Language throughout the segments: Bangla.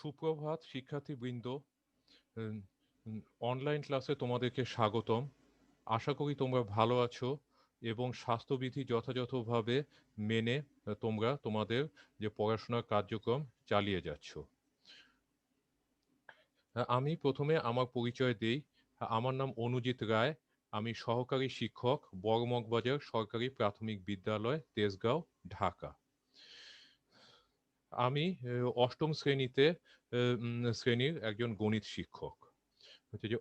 সুপ্রভাত শিক্ষার্থীবৃন্দ। উম, অনলাইন ক্লাসে তোমাদেরকে স্বাগতম। আশা করি তোমরা ভালো আছো এবং স্বাস্থ্যবিধি যথাযথভাবে মেনে তোমরা তোমাদের যে পড়াশোনার কার্যক্রম চালিয়ে যাচ্ছ। আমি প্রথমে আমার পরিচয় দেই। আমার নাম অনুজিৎ রায়। আমি সহকারী শিক্ষক, বড়মগবাজার সরকারি প্রাথমিক বিদ্যালয়, তেজগাঁও, ঢাকা। আমি অষ্টম শ্রেণীর একজন গণিত শিক্ষক। হচ্ছে যে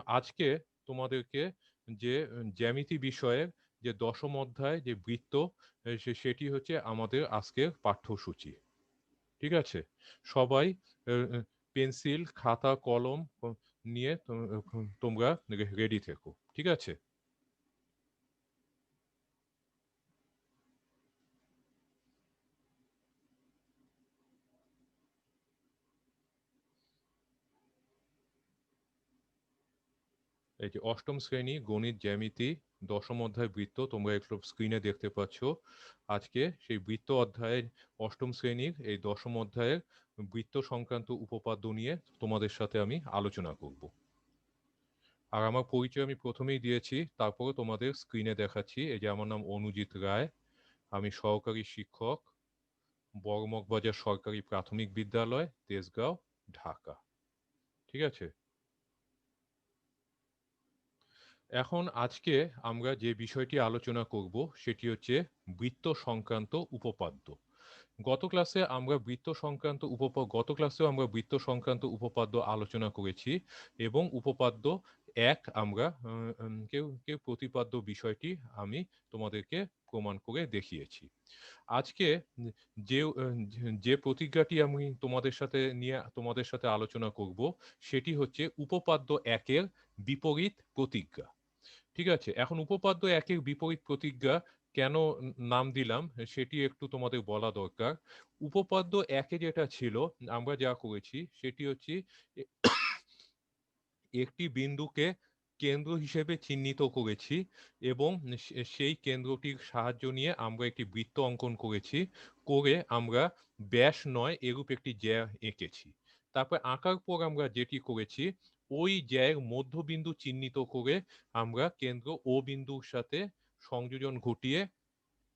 আজকে তোমাদেরকে যে জ্যামিতি বিষয়ের যে দশম অধ্যায় যে বৃত্ত, সেটি হচ্ছে আমাদের আজকের পাঠ্যসূচি। ঠিক আছে? সবাই পেন্সিল, খাতা, কলম নিয়ে তোমরা রেডি থেকো। ঠিক আছে? এই যে অষ্টম শ্রেণী গণিত জ্যামিতি দশম অধ্যায় বৃত্ত তোমরা একটু স্ক্রিনে দেখতে পাচ্ছ। আজকে সেই বৃত্ত অধ্যায়ের অষ্টম শ্রেণীর এই দশম অধ্যায়ের বৃত্ত সংক্রান্ত উপপাদ্য নিয়ে তোমাদের সাথে আমি আলোচনা করব। আর আমার পরিচয় আমি প্রথমেই দিয়েছি, তারপরে তোমাদের স্ক্রিনে দেখাচ্ছি। এই যে আমার নাম অনুজিৎ রায়। আমি সহকারী শিক্ষক, বড়মগবাজার সরকারি প্রাথমিক বিদ্যালয়, তেজগাঁও, ঢাকা। ঠিক আছে? এখন আজকে আমরা যে বিষয়টি আলোচনা করব সেটি হচ্ছে বৃত্ত সংক্রান্ত উপপাদ্য। গত ক্লাসেও আমরা বৃত্ত সংক্রান্ত উপপাদ্য আলোচনা করেছি এবং উপপাদ্য এক আমরা কেউ কেউ প্রতিপাদ্য বিষয়টি আমি তোমাদেরকে প্রমাণ করে দেখিয়েছি। আজকে যে যে প্রতিজ্ঞাটি আমি তোমাদের সাথে আলোচনা করব সেটি হচ্ছে উপপাদ্য একের বিপরীত প্রতিজ্ঞা। ঠিক আছে? এখন উপপাদ্য একের বিপরীত প্রতিজ্ঞা কেন নাম দিলাম সেটি একটু তোমাদের বলা দরকার। উপপাদ্য একে যেটা ছিল, আমরা যা করেছি সেটি হচ্ছে এ- একটি বিন্দুকে কেন্দ্র হিসেবে চিহ্নিত করেছি এবং সেই কেন্দ্রটির সাহায্য নিয়ে আমরা একটি বৃত্ত অঙ্কন করেছি, করে আমরা ব্যাস নয় এরূপ একটি জ্যা এঁকেছি। তারপর আঁকার পর আমরা যেটি করেছি, ওই জ্যায়ের মধ্যবিন্দু চিহ্নিত করে আমরা কেন্দ্র ও বিন্দুর সাথে সংযোজন ঘটিয়ে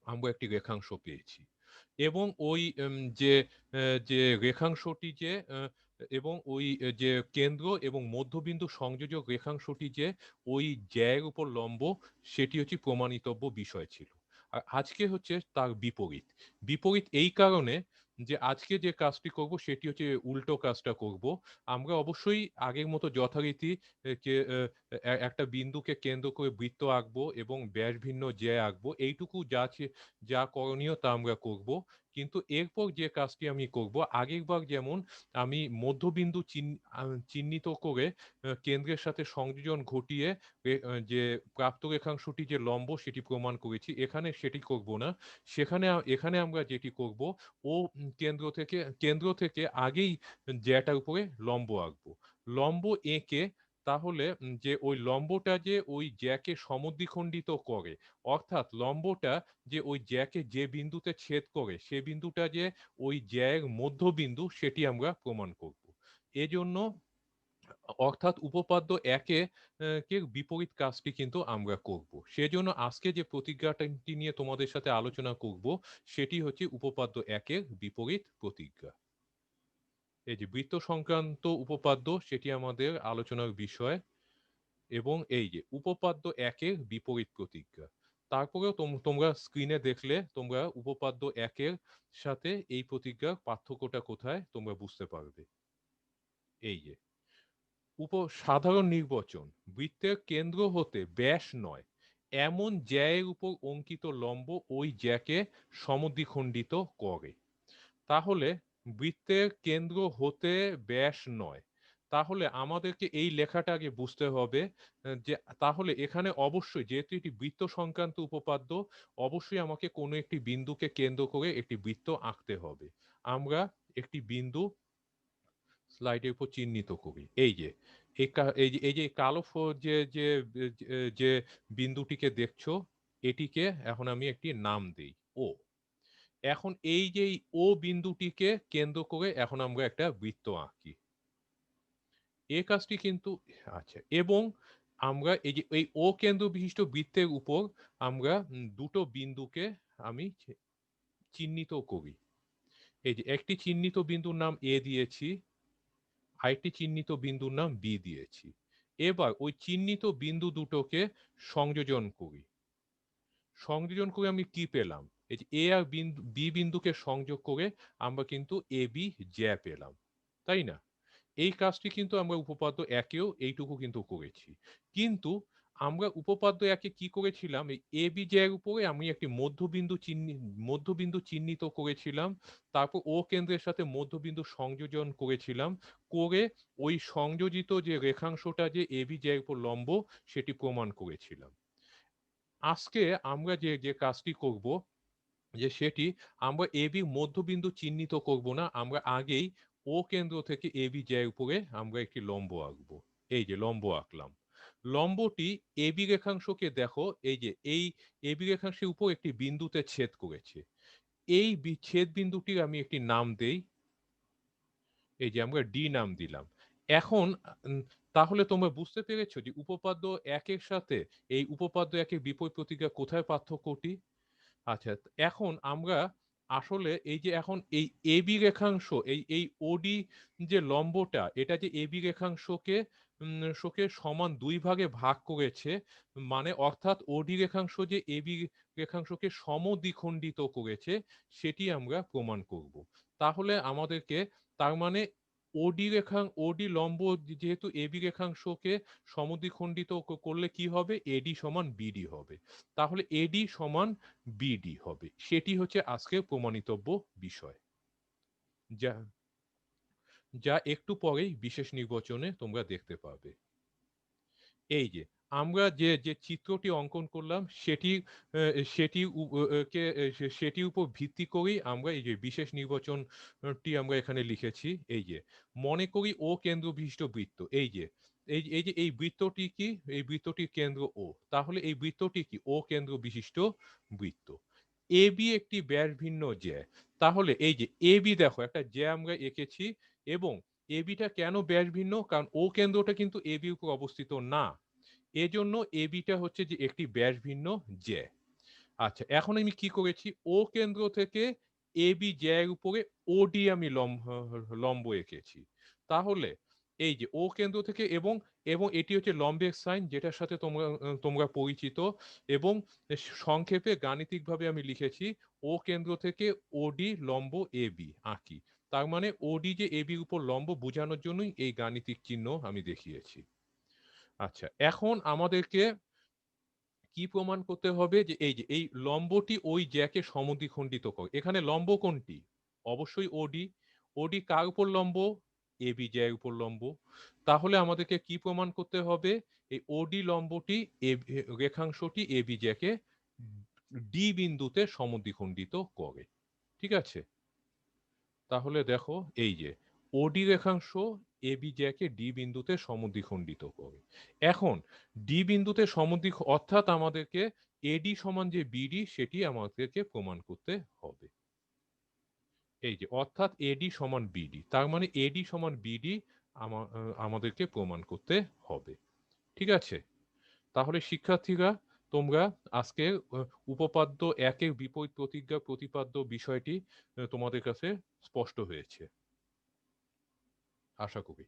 আমরা একটি রেখাংশ পেয়েছি। এবং ওই যে যে রেখাংশটি যে এবং ওই যে কেন্দ্র এবং মধ্যবিন্দু সংযোজক রেখাংশটি যে ওই জ্যায়ের উপর লম্ব, সেটি হচ্ছে প্রমাণিতব্য বিষয় ছিল। আর আজকে হচ্ছে তার বিপরীত। বিপরীত এই কারণে যে আজকে যে কাজটি করব সেটি হচ্ছে উল্টো কাজটা করব। আমরা অবশ্যই আগের মতো যথারীতি একটা বিন্দুকে কেন্দ্র করে বৃত্ত আঁকবো এবং ব্যাস ভিন্ন জ্যা আঁকবো, এইটুকু যা করণীয় তা আমরা করব। কিন্তু এরপর যে কাজটি আমি করব, আগেরবার যেমন আমি মধ্যবিন্দু চিহ্নিত করে কেন্দ্রের সাথে সংযোজন ঘটিয়ে যে প্রাপ্ত রেখাংশটি যে লম্ব সেটি প্রমাণ করেছি, এখানে সেটি করব না। এখানে আমরা যেটি করব, ও কেন্দ্র থেকে আগেই জ্যাটার উপরে লম্ব আঁকবো। লম্ব এঁকে তাহলে যে ওই লম্বটা যে ওই জ্যাকে সমদ্বিখণ্ডিত করে, অর্থাৎ লম্বটা যে ওই জ্যাকে যে বিন্দুতে ছেদ করে সে বিন্দুটা যে ওই জ্যায়ের মধ্যবিন্দু, সেটি আমরা প্রমাণ করব। এজন্য অর্থাৎ উপপাদ্য একে কে বিপরীত কাজটি কিন্তু আমরা করব। সেজন্য আজকে যে প্রতিজ্ঞাটি নিয়ে তোমাদের সাথে আলোচনা করব সেটি হচ্ছে উপপাদ্য একের বিপরীত প্রতিজ্ঞা। এই যে বৃত্ত সংক্রান্ত উপপাদ্য সেটি আমাদের আলোচনার বিষয়। এবং এই যে উপপাদ্য একের বিপরীত প্রতিজ্ঞা, তারপরেও তোমরা স্ক্রিনে দেখলে তোমরা উপপাদ্য একের সাথে এই প্রতিজ্ঞার পার্থক্যটা কোথায় তোমরা বুঝতে পারবে। এই যে সাধারণ নির্বাচন, বৃত্তের কেন্দ্র হতে ব্যাস নয় এমন জ্যায়ের উপর অঙ্কিত লম্ব ওই জ্যাকে সমদ্বিখণ্ডিত করে। তাহলে বৃত্তের কেন্দ্র হতে ব্যাস নয়, তাহলে আমাদেরকে এই লেখাটা আগে বুঝতে হবে যে তাহলে এখানে অবশ্যই যেহেতু এটি বৃত্ত সংক্রান্ত উপপাদ্য, অবশ্যই আমাকে কোনো একটি বিন্দুকে কেন্দ্র করে একটি বৃত্ত আঁকতে হবে। আমরা একটি বিন্দু স্লাইডের উপর চিহ্নিত করি। এই যে এই যে কালো যে বিন্দুটিকে দেখছো, এটিকে এখন আমি একটি নাম দেই ও। এখন এই যে ও বিন্দুটিকে কেন্দ্র করে এখন আমরা একটা বৃত্ত আঁকি। এ কাজটি কিন্তু আচ্ছা, এবং আমরা এই যে এই ও কেন্দ্র বিশিষ্ট বৃত্তের উপর আমরা দুটো বিন্দুকে আমি চিহ্নিত করি। এই যে একটি চিহ্নিত বিন্দুর নাম এ দিয়েছি, আরেকটি চিহ্নিত বিন্দুর নাম বি দিয়েছি। এবার ওই চিহ্নিত বিন্দু দুটোকে সংযোজন করি। সংযোজন করে আমি কি পেলাম? এই যে এ আর বি বিন্দুকে সংযোগ করে আমরা কিন্তু এ বি জ্যা পেলাম, তাই না? এই কাজটি কিন্তু আমরা উপপাদ্য একেও এইটুকু কিন্তু করেছি। কিন্তু আমরা উপপাদ্য একে কি করেছিলাম, এই এ বি জ্যার উপরে আমি একটি মধ্যবিন্দু চিহ্নিত করেছিলাম। তারপর ও কেন্দ্রের সাথে মধ্যবিন্দু সংযোজন করেছিলাম, করে ওই সংযোজিত যে রেখাংশটা যে এ বি জ্যার উপর লম্ব সেটি প্রমাণ করেছিলাম। আজকে আমরা যে কাজটি করব, যে সেটি আমরা এবি মধ্যবিন্দু চিহ্নিত করব না, আমরা আগেই ও কেন্দ্র থেকে এবি জ্যার উপরে আমরা একটি লম্ব আঁকবো। এই যে লম্ব আঁকলাম। লম্বটি এবি রেখাংশকে দেখো, এই যে এই এবি রেখাংশের উপর একটি বিন্দুতে ছেদ করেছে। এই ছেদ বিন্দুটির আমি একটি নাম দেই, এই যে আমরা ডি নাম দিলাম। এখন তাহলে তোমরা বুঝতে পেরেছো যে উপপাদ্য একের সাথে এই উপপাদ্য একের বিপরীত প্রতিক্রিয়া কোথায় পার্থক্যটি। আচ্ছা, এখন আমরা আসলে এই যে এখন এই এবি রেখাংশ, এই ওডি যে লম্বটা, এটা যে এবি রেখাংশকে শোকে সমান দুই ভাগে ভাগ করেছে, মানে অর্থাৎ ওডি রেখাংশ যে এবি রেখাংশকে সমদ্বিখণ্ডিত করেছে, সেটি আমরা প্রমাণ করব। তাহলে আমাদেরকে, তার মানে ওডি লম্ব যেহেতু এবি রেখাংশকে সমদ্বিখণ্ডিত করলে কি হবে, এডি সমান বিডি হবে। তাহলে এডি সমান বিডি হবে, সেটি হচ্ছে আজকের প্রমাণিতব্য বিষয়, যা যা একটু পরেই বিশেষ নির্বাচনে তোমরা দেখতে পাবে। এই যে আমরা যে চিত্রটি অঙ্কন করলাম সেটি সেটি কে সেটির উপর ভিত্তি করেই আমরা এই যে বিশেষ নির্বাচনটি আমরা এখানে লিখেছি। এই যে মনে করি ও কেন্দ্র বিশিষ্ট বৃত্ত, এই বৃত্তটি কি, এই বৃত্তটির কেন্দ্র ও, তাহলে এই বৃত্তটি কি ও কেন্দ্র বিশিষ্ট বৃত্ত। এ বি একটি ব্যাস ভিন্ন জ্যা, তাহলে এই যে এ বি দেখো একটা জ্যা আমরা এঁকেছি, এবং এ বিটা কেন ব্যাস ভিন্ন, কারণ ও কেন্দ্রটা কিন্তু এ বি উপর অবস্থিত না, এজন্য এ বিটা হচ্ছে যে একটি ব্যাস ভিন্ন জ্যা। আচ্ছা, এখন আমি কি করেছি, ও কেন্দ্র থেকে এ বি জ্যার উপরে ওডি আমি লম্ব এঁকেছি। তাহলে এই যে ও কেন্দ্র থেকে, এবং এবং এটি হচ্ছে লম্বের সাইন, যেটার সাথে তোমরা তোমরা পরিচিত, এবং সংক্ষেপে গাণিতিকভাবে আমি লিখেছি ও কেন্দ্র থেকে ওডি লম্ব এ বি আঁকি। তার মানে ওডি যে এ বির উপর লম্ব বোঝানোর জন্যই এই গাণিতিক চিহ্ন আমি দেখিয়েছি। আচ্ছা, এখন আমাদেরকে কি প্রমাণ করতে হবে, যে এই লম্বটি ওই জ্যাকে সমদ্বিখণ্ডিত করে। এখানে লম্ব কোনটি? অবশ্যই ওডি। ওডি কার উপর লম্ব? এবি জ্যার উপর লম্ব। তাহলে আমাদেরকে কি প্রমাণ করতে হবে, এই ওডি লম্বটি রেখাংশটি এবি জ্যাকে ডি বিন্দুতে সমদ্বিখণ্ডিত করে। ঠিক আছে? তাহলে দেখো এই যে ওডি রেখাংশ এবি জ্যাকে ডি বিন্দুতে সমদ্বিখণ্ডিত করে। এখন ডি বিন্দুতে অর্থাৎ আমাদেরকে এডি সমান যে বিডি সেটি আমাদেরকে প্রমাণ করতে হবে। এই যে অর্থাৎ এডি সমান বিডি, তার মানে এডি সমান বিডি আমাদেরকে প্রমাণ করতে হবে। ঠিক আছে? তাহলে শিক্ষার্থীরা, তোমরা আজকে উপপাদ্য একের বিপরীত প্রতিজ্ঞা প্রতিপাদ্য বিষয়টি তোমাদের কাছে স্পষ্ট হয়েছে আশা করি।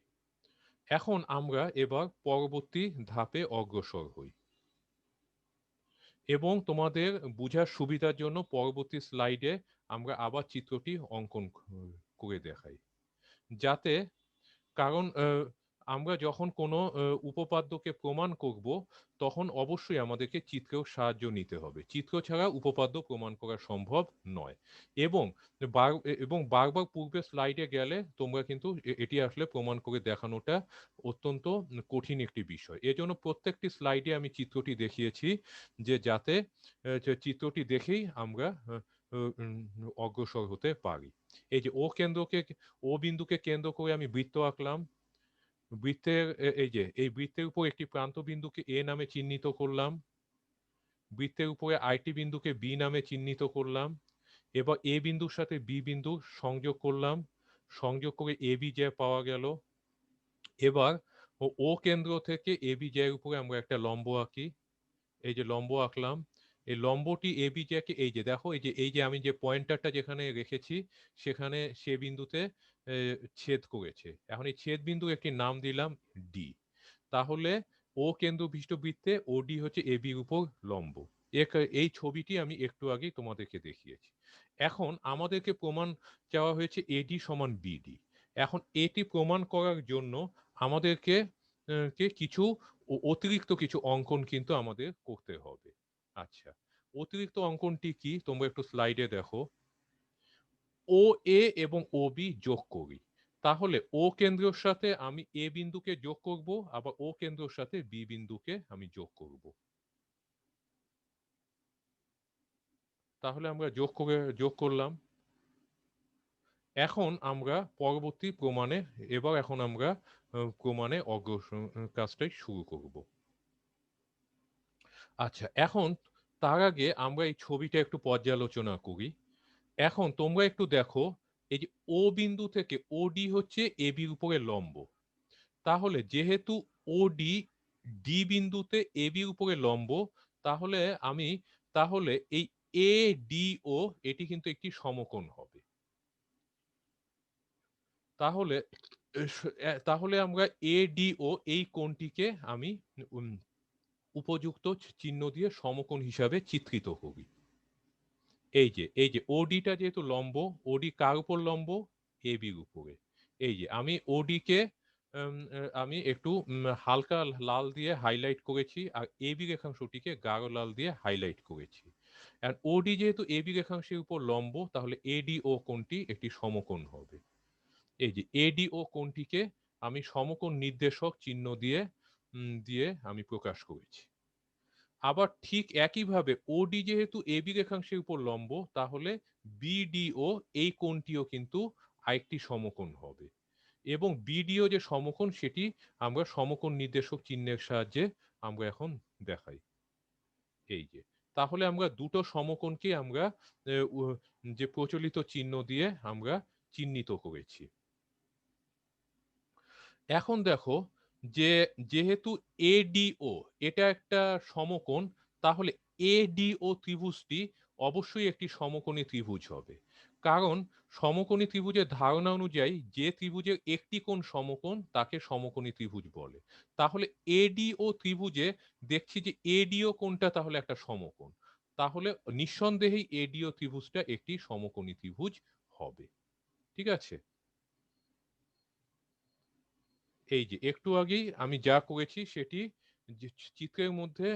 এখন আমরা এবার পরবর্তী ধাপে অগ্রসর হই, এবং তোমাদের বুঝার সুবিধার জন্য পরবর্তী স্লাইডে আমরা আবার চিত্রটি অঙ্কন করে দেখাই, যাতে, কারণ আমরা যখন কোনো উপপাদ্যকে প্রমাণ করব, তখন অবশ্যই আমাদেরকে চিত্রেও সাহায্য নিতে হবে। চিত্র ছাড়া উপপাদ্য প্রমাণ করা সম্ভব নয়। এবং বারবার পূর্বের স্লাইডে গেলে তোমরা কিন্তু এটি আসলে প্রমাণ করে দেখানোটা অত্যন্ত কঠিন একটি বিষয়। এজন্য প্রত্যেকটি স্লাইডে আমি চিত্রটি দেখিয়েছি, যে যাতে চিত্রটি দেখেই আমরা অগ্রসর হতে পারি। এই যে ও বিন্দুকে কেন্দ্র করে আমি বৃত্ত আঁকলাম। এই বৃত্তের উপর একটি প্রান্ত বিন্দুকে এ নামে চিহ্নিত করলাম, বৃত্তের উপরে আরেকটি বিন্দুকে বি নামে চিহ্নিত করলাম, এবার এ বিন্দুর সাথে বি বিন্দু সংযোগ করলাম, সংযোগ করে এ বি জ্যা পাওয়া গেল। এবার ও কেন্দ্র থেকে এ বি জ্যার উপরে আমরা একটা লম্ব আঁকি। এই যে লম্ব আঁকলাম, এই লম্বটি এ বি জ্যাকে এই যে দেখো এই যে আমি যে পয়েন্টারটা যেখানে রেখেছি সেখানে সে বিন্দুতে ছেদ করেছে। এখন এই ছেদ বিন্দু একটি নাম দিলাম ডি। তাহলে ও কেন্দ্র বিশিষ্ট বৃত্তে ওডি হচ্ছে এ বির উপর লম্ব। এই ছবিটি আমি একটু আগেই তোমাদেরকে দেখিয়েছি। এখন আমাদেরকে প্রমাণ চাওয়া হয়েছে এডি সমান বিডি। এখন এটি প্রমাণ করার জন্য আমাদেরকে কিছু অতিরিক্ত কিছু অঙ্কন কিন্তু আমাদের করতে হবে। আচ্ছা, অতিরিক্ত অঙ্কনটি কি তোমরা একটু স্লাইডে দেখো। ও এ এবং ও বি যোগ করি। তাহলে ও কেন্দ্রের সাথে আমি এ বিন্দুকে যোগ করব, আবার ও কেন্দ্রের সাথে বি বিন্দুকে আমি যোগ করব। তাহলে আমরা যোগ করলাম। এখন আমরা পরবর্তী প্রমাণে এখন আমরা প্রমাণে অগ্রসর কাজটাই শুরু করব। আচ্ছা, এখন তার আগে আমরা এই ছবিটা একটু পর্যালোচনা করি। এখন তোমরা একটু দেখো, এই যে ও বিন্দু থেকে ওডি হচ্ছে এ বির উপরে লম্ব। তাহলে যেহেতু ওডি ডি বিন্দুতে এ বির উপরে লম্ব, তাহলে আমি তাহলে এই এ ডি ও এটি কিন্তু একটি সমকোণ হবে। তাহলে তাহলে আমরা এ ডি ও এই কোণটিকে আমি উপযুক্ত চিহ্ন দিয়ে সমকোণ হিসাবে চিত্রিত করি। এই যে ওডিটা যেহেতু লম্ব, ওডি কার উপর লম্ব? এ বির উপরে। এই যে আমি ওডিকে আমি একটু হালকা লাল দিয়ে হাইলাইট করেছি, আর এ বি রেখাংশটিকে গাঢ় লাল দিয়ে হাইলাইট করেছি। আর ওডি যেহেতু এ বি রেখাংশের উপর লম্ব, তাহলে এডিও কোণটি একটি সমকোণ হবে। এই যে এডিও কোণটিকে আমি সমকোণ নির্দেশক চিহ্ন দিয়ে আমি প্রকাশ করেছি। আবার ঠিক একইভাবে ওডি যেহেতু এবি রেখাংশের উপর লম্ব, তাহলে বিডিও এই কোণটিও কিন্তু আরেকটি সমকোণ হবে। এবং বিডিও যে সমকোণ সেটি আমরা সমকোণ নির্দেশক চিহ্নের সাহায্যে আমরা এখন দেখাই। এই যে তাহলে আমরা দুটো সমকোণকে আমরা যে প্রচলিত চিহ্ন দিয়ে আমরা চিহ্নিত করেছি। এখন দেখো যে যেহেতু এডিও এটা একটা সমকোণ, তাহলে এডিও ত্রিভুজটি অবশ্যই একটি সমকোণী ত্রিভুজ হবে। কারণ সমকোণী ত্রিভুজের ধারণা অনুযায়ী যে ত্রিভুজের একটি কোণ সমকোণ তাকে সমকোণী ত্রিভুজ বলে। তাহলে এডিও ত্রিভুজে দেখছি যে এডিও কোণটা তাহলে একটা সমকোণ। তাহলে নিঃসন্দেহেই এডিও ত্রিভুজটা একটি সমকোণী ত্রিভুজ হবে। ঠিক আছে? এই যে একটু আগেই আমি যা করেছি সেটি চিত্রের মধ্যে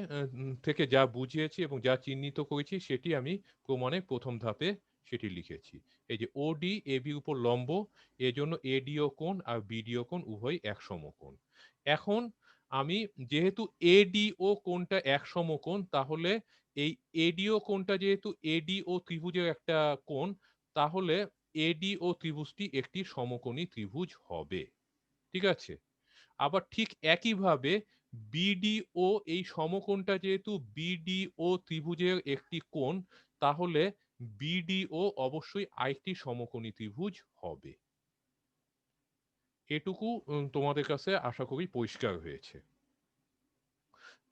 থেকে যা বুঝিয়েছি এবং যা চিহ্নিত করেছি সেটি আমি প্রমাণে প্রথম ধাপে সেটি লিখেছি। এই যে ওডি এ বি উপর লম্ব, এজন্য এডিও কোণ আর বিডিও কোণ উভয় এক সমকোণ। এখন আমি যেহেতু এডিও কোণটা এক সমকোণ, তাহলে এই এডিও কোণটা যেহেতু এডিও ত্রিভুজের একটা কোণ, তাহলে এডিও ত্রিভুজটি একটি সমকোণী ত্রিভুজ হবে। ঠিক আছে? আবার ঠিক একইভাবে বিডিও এই সমকোণটা যেহেতু বিডিও ত্রিভুজের একটি কোণ, তাহলে বিডিও অবশ্যই আরেকটি সমকোণী ত্রিভুজ হবে। এটুকু তোমাদের কাছে আশা করি পরিষ্কার হয়েছে।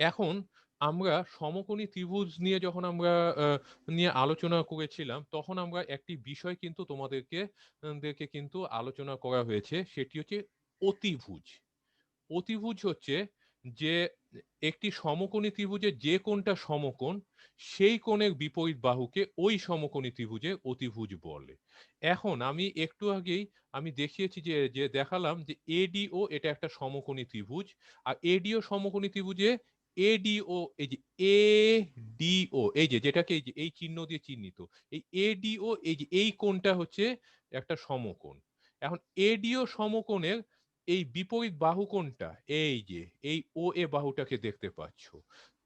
এখন আমরা সমকোণী ত্রিভুজ নিয়ে যখন আমরা নিয়ে আলোচনা করেছিলাম, তখন আমরা একটি বিষয় কিন্তু তোমাদেরকে কিন্তু আলোচনা করা হয়েছে, সেটি হচ্ছে অতিভুজ। অতিভুজ হচ্ছে যে একটি সমকোণী ত্রিভুজের যে কোণটা সমকোণ, সেই কোণের বিপরীত বাহুকে ওই সমকোণী ত্রিভুজে অতিভুজ বলে। এখন আমি একটু আগেই আমি দেখিয়েছি যে দেখালাম যে এডিও এটা একটা সমকোণী ত্রিভুজ, আর এডিও সমকোণী ত্রিভুজে এডিও এই যে এডিও এই যে যেটাকে এই যে এই চিহ্ন দিয়ে চিহ্নিত, এই এডিও এই যে এই কোণটা হচ্ছে একটা সমকোণ। এখন এডিও সমকোণের এই বিপরীত বাহু কোনটা? এই যে এই ও এ বাহুটাকে দেখতে পাচ্ছ।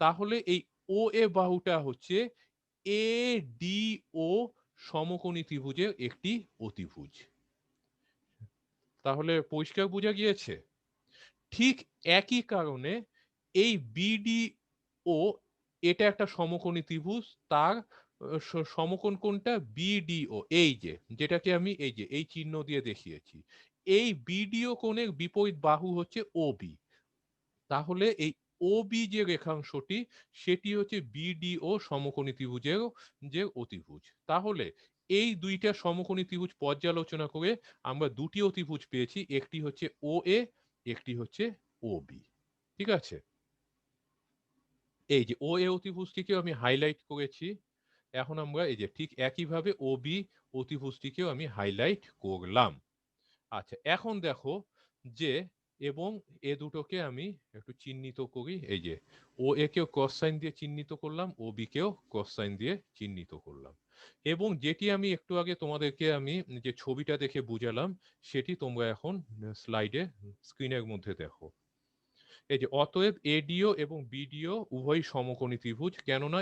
তাহলে এই ও এ বাহুটা হচ্ছে এ ডি ও সমকোণী ত্রিভুজের একটি অতিভুজ। তাহলে পরিষ্কার বোঝা গিয়েছে? ঠিক একই কারণে এই বিডিও এটা একটা সমকোণী ত্রিভুজ, তার সমকোণ কোণটা বিডিও, এই যে যেটাকে আমি এই যে এই চিহ্ন দিয়ে দেখিয়েছি, এই বিডিও কোণের বিপরীত বাহু হচ্ছে ওবি। তাহলে এই ওবি যে রেখাংশটি সেটি হচ্ছে বিডিও সমকোণী ত্রিভুজের যে অতিভুজ। তাহলে এই দুইটা সমকোণী ত্রিভুজ পর্যালোচনা করে আমরা দুটি অতিভুজ পেয়েছি, একটি হচ্ছে ও এ, একটি হচ্ছে ও বি। ঠিক আছে, এই যে ও এ অতিভুজটিকেও আমি হাইলাইট করেছি। এখন আমরা এই যে ঠিক একইভাবে ও বি অতিভুজটিকেও আমি হাইলাইট করলাম। আচ্ছা, এখন দেখো যে এবং এ দুটোকে আমি একটু চিহ্নিত করি, এই যে ও এ কেও ক্রস সাইন দিয়ে চিহ্নিত করলাম, ও বি কেও ক্রস সাইন দিয়ে চিহ্নিত করলাম। এবং যেটি আমি একটু আগে তোমাদেরকে আমি যে ছবিটা দেখে বুঝালাম, সেটি তোমরা এখন স্লাইডে স্ক্রিনের মধ্যে দেখো। এই যে অতএব এডিও এবং বিডিও উভয়ই সমকোণী ত্রিভুজ, কেননা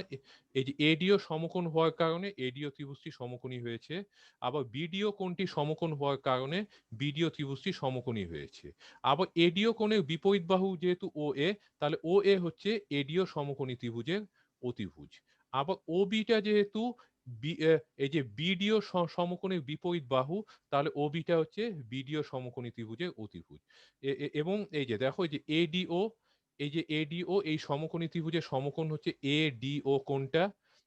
এই যে এডিও সমকোণ হওয়ার কারণে এডিও ত্রিভুজটি সমকোণী হয়েছে, আবার বিডিও কোণটি সমকোণ হওয়ার কারণে বিডিও ত্রিভুজটি সমকোণী হয়েছে। আবার এডিও কোণের বিপরীত বাহু যেহেতু ও এ, তাহলে ও এ হচ্ছে এডিও সমকোণী ত্রিভুজের অতিভুজ। আবার ও বিটা যেহেতু এই যে বিডিও সমকোণের বিপরীত বাহু, তাহলে ও বিটা হচ্ছে বিডিও সমকোণী ত্রিভুজের অতিভুজ। এবং এই যে দেখো, এই যে এডিও, এই যে এডিও এই সমকোণী ত্রিভুজের সমকোণ হচ্ছে এডিও কোণটা,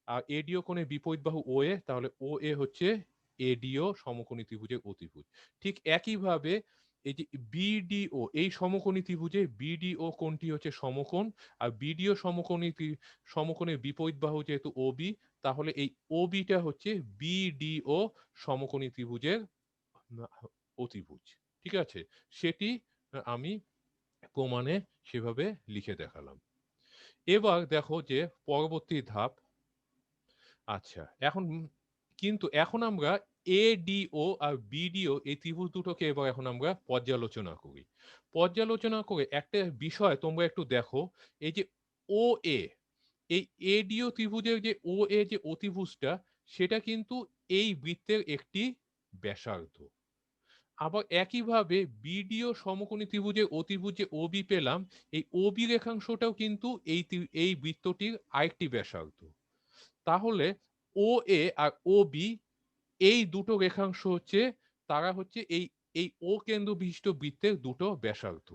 আর এডিও কোণের বিপরীত বাহু ও এ, তাহলে ও এ হচ্ছে এডিও সমকোণী ত্রিভুজের অতিভুজ। ঠিক একইভাবে এই যে বিডিও এই সমকোণী ত্রিভুজে বিডিও কোণটি হচ্ছে সমকোণ, আর বিডিও সমকোণের বিপরীত বাহু যেহেতু ও বি, তাহলে এই ও বিটা হচ্ছে বিডিও সমকোণী ত্রিভুজের অতিভুজ। ঠিক আছে, সেটি আমি প্রমাণে সেভাবে লিখে দেখালাম। এবার দেখো যে পরবর্তী ধাপ। আচ্ছা, এখন কিন্তু এখন আমরা এডিও আর বিডিও এই ত্রিভুজ দুটোকে এবার এখন আমরা পর্যালোচনা করি। পর্যালোচনা করে একটা বিষয় তোমরা একটু দেখো, এই যে ও এ, এই এডিও ত্রিভুজের যে ও এ যে অতিভুজটা, সেটা কিন্তু এই বৃত্তের একটি ব্যাসার্ধ। আবার একইভাবে বিডিও সমকোণী ত্রিভুজের অতিভুজ যে ওবি পেলাম, এই ওবি রেখাংশটাও কিন্তু এই বৃত্তটির আরেকটি ব্যাসার্ধ। তাহলে ও এ আর ও বি এই দুটো রেখাংশ হচ্ছে, তারা হচ্ছে এই এই ও কেন্দ্র বিশিষ্ট বৃত্তের দুটো ব্যাসার্ধ।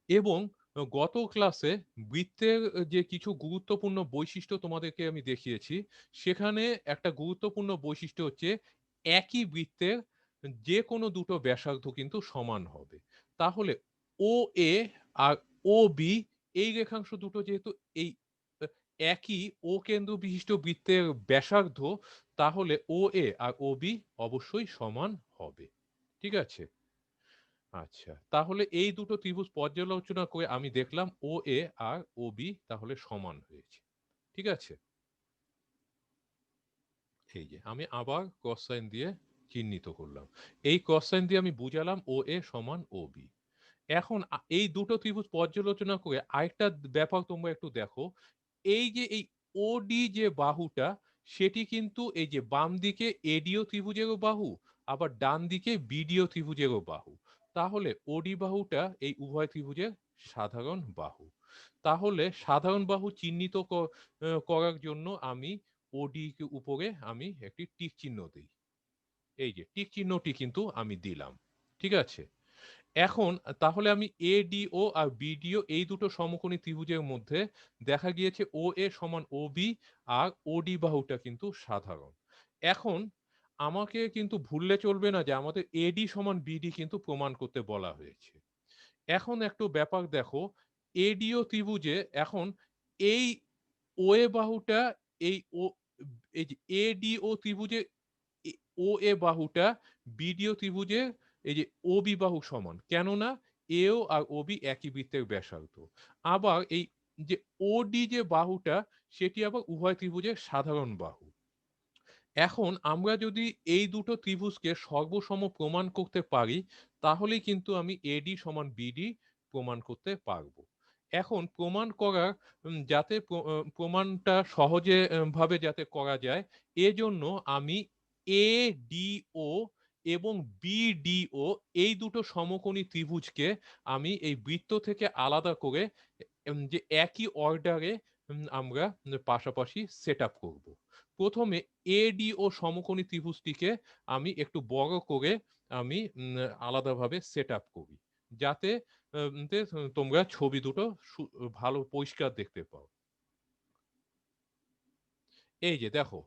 এবং গত ক্লাসে বৃত্তের যে কিছু গুরুত্বপূর্ণ বৈশিষ্ট্য তোমাদেরকে আমি দেখিয়েছি, সেখানে একটা গুরুত্বপূর্ণ বৈশিষ্ট্য হচ্ছে একই বৃত্তের যে কোনো দুটো ব্যাসার্ধ কিন্তু সমান হবে। তাহলে ও এ আর ও বি এই রেখাংশ দুটো যেহেতু এই একই ও কেন্দ্র বিশিষ্ট বৃত্তের ব্যাসার্ধ, তাহলে ও এ আর ও বি অবশ্যই সমান হবে। ঠিক আছে, আচ্ছা, তাহলে এই দুটো ত্রিভুজ পর্যালোচনা করে আমি দেখলাম ও এ আর ও বি তাহলে সমান হয়েছে। ঠিক আছে, এই যে আমি আবার ক্রস সাইন দিয়ে চিহ্নিত করলাম, এই ক্রস সাইন দিয়ে আমি বুঝালাম ও এ সমান ও বি। এখন এই দুটো ত্রিভুজ পর্যালোচনা করে আরেকটা ব্যাপার তোমরা একটু দেখো, এই যে এই ওডি যে বাহুটা, সেটি কিন্তু এই যে বাম দিকে এডিও ত্রিভুজেরও বাহু, আবার ডান দিকে বিডিও ত্রিভুজেরও বাহু। তাহলে ওডি বাহুটা এই উভয় ত্রিভুজের সাধারণ বাহু। তাহলে সাধারণ বাহু চিহ্নিত করার জন্য আমি ওডি উপরে আমি একটি টিক চিহ্ন দিই। এই যে টিক চিহ্নটি কিন্তু আমি দিলাম। ঠিক আছে, এখন তাহলে আমি এডিও আর বিডিও এই দুটো সমকোণী ত্রিভুজের মধ্যে দেখা গিয়েছে ও এ সমান ও বি, আর ওডি বাহুটা কিন্তু সাধারণ। এখন আমাকে কিন্তু ভুললে চলবে না যে আমাদের এডি সমান বিডি কিন্তু প্রমাণ করতে বলা হয়েছে। এখন একটু ব্যাপার দেখো, এডিও ত্রিভুজে এখন এই ও এ বাহুটা, এই ও এই যে এডিও ত্রিভুজে ও এ বাহুটা বিডিও ত্রিভুজে এই যে ও বি বাহু সমান, কেননা এও আর ও বি একই বৃত্তের ব্যাসার্ধ। আবার এই যে ওডি যে বাহুটা, সেটি আবার উভয় ত্রিভুজের সাধারণ বাহু। এখন আমরা যদি এই দুটো ত্রিভুজকে সর্বসম প্রমাণ করতে পারি, তাহলেই কিন্তু আমি এডি সমান বিডি প্রমাণ করতে পারবো। এখন প্রমাণ করার যাতে প্রমাণটা সহজে ভাবে যাতে করা যায়, এজন্য আমি এডিও এবং বিডিও এই দুটো সমকোণী ত্রিভুজকে আমি এই বৃত্ত থেকে আলাদা করে যে একই অর্ডারে আমরা পাশাপাশি সেট আপ করবো। প্রথমে এডি ও সমকোণী ত্রিভুজটিকে আমি একটু বড় করে আমি আলাদাভাবে সেট আপ করি, যাতে তোমরা ছবি দুটো ভালো পরিষ্কার দেখতে পাও। এই যে দেখো,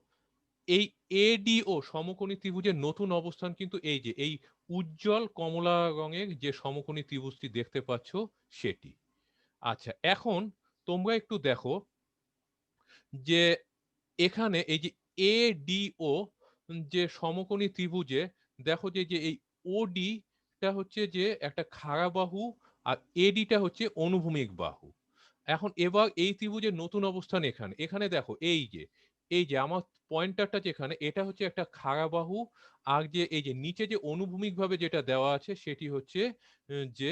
এই এডিও সমকোণী ত্রিভুজের নতুন অবস্থান কিন্তু এই যে এই উজ্জ্বল কমলা রঙের যে সমকোণী ত্রিভুজটি দেখতে পাচ্ছ সেটি। আচ্ছা, এখন তোমরা একটু দেখো যে এখানে এই যে এডিও যে সমকোণী ত্রিভুজে দেখো যে যে এই ওডিটা হচ্ছে যে একটা খাড়া বাহু, আর এডিটা হচ্ছে অনুভূমিক বাহু। এখন এবার এই ত্রিভুজের নতুন অবস্থান এখানে, এখানে দেখো এই যে আমার পয়েন্টারটা যেখানে, এটা হচ্ছে একটা খাড়া বাহু, আর যে এই যে নিচে যে অনুভূমিক ভাবে যেটা দেওয়া আছে সেটি হচ্ছে যে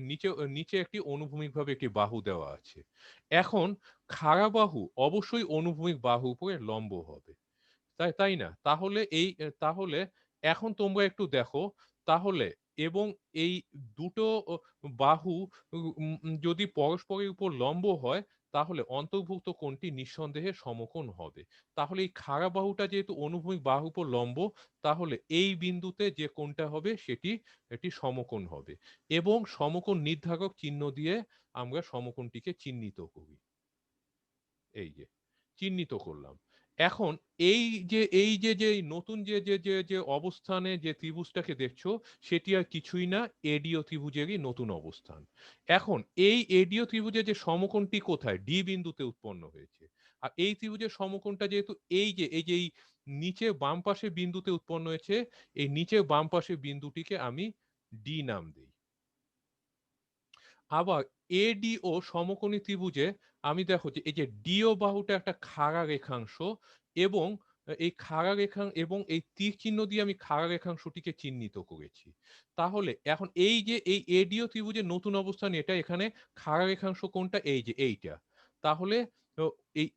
নিচে নিচে একটি অনুভূমিক ভাবে একটি বাহু দেওয়া আছে। এখন খাড়া বাহু অবশ্যই অনুভূমিক বাহু উপরে লম্ব হবে, তাই তাই না? তাহলে এখন তোমরা একটু দেখো তাহলে, এবং এই দুটো বাহু যদি পরস্পরের উপর লম্ব হয়, তাহলে অন্তর্ভুক্ত কোণটি নিঃসন্দেহে সমকোণ হবে। তাহলে এই খাড়া বাহুটা যেহেতু অনুভূমিক বাহুর উপর লম্ব, তাহলে এই বিন্দুতে যে কোণটা হবে সেটি একটি সমকোণ হবে, এবং সমকোণ নির্ধারক চিহ্ন দিয়ে আমরা সমকোণটিকে চিহ্নিত করি। এই যে চিহ্নিত করলাম। এখন এই যে নতুন যে অবস্থানে যে ত্রিভুজটাকে দেখছো, সেটি আর কিছুই না, এডিও ত্রিভুজেরই নতুন অবস্থান। এখন এই এডিও ত্রিভুজের যে সমকোণটি কোথায়, ডি বিন্দুতে উৎপন্ন হয়েছে। আর এই ত্রিভুজের সমকোণটা যেহেতু এই নিচে বাম পাশে বিন্দুতে উৎপন্ন হয়েছে, এই নিচে বাম পাশে বিন্দুটিকে আমি ডি নাম দিই। আবার এডিও সমকোণী ত্রিভুজে আমি দেখো যে এই যে ডিও বাহুটা একটা খাড়া রেখাংশ, এবং এই খাড়া রেখা এবং এই তীর চিহ্ন দিয়ে আমি খাড়া রেখাংশটিকে চিহ্নিত করেছি। তাহলে এখন এই যে এই এডিও ত্রিভুজের নতুন অবস্থান এটা, এখানে খাড়া রেখাংশ কোনটা, এই যে এইটা। তাহলে এই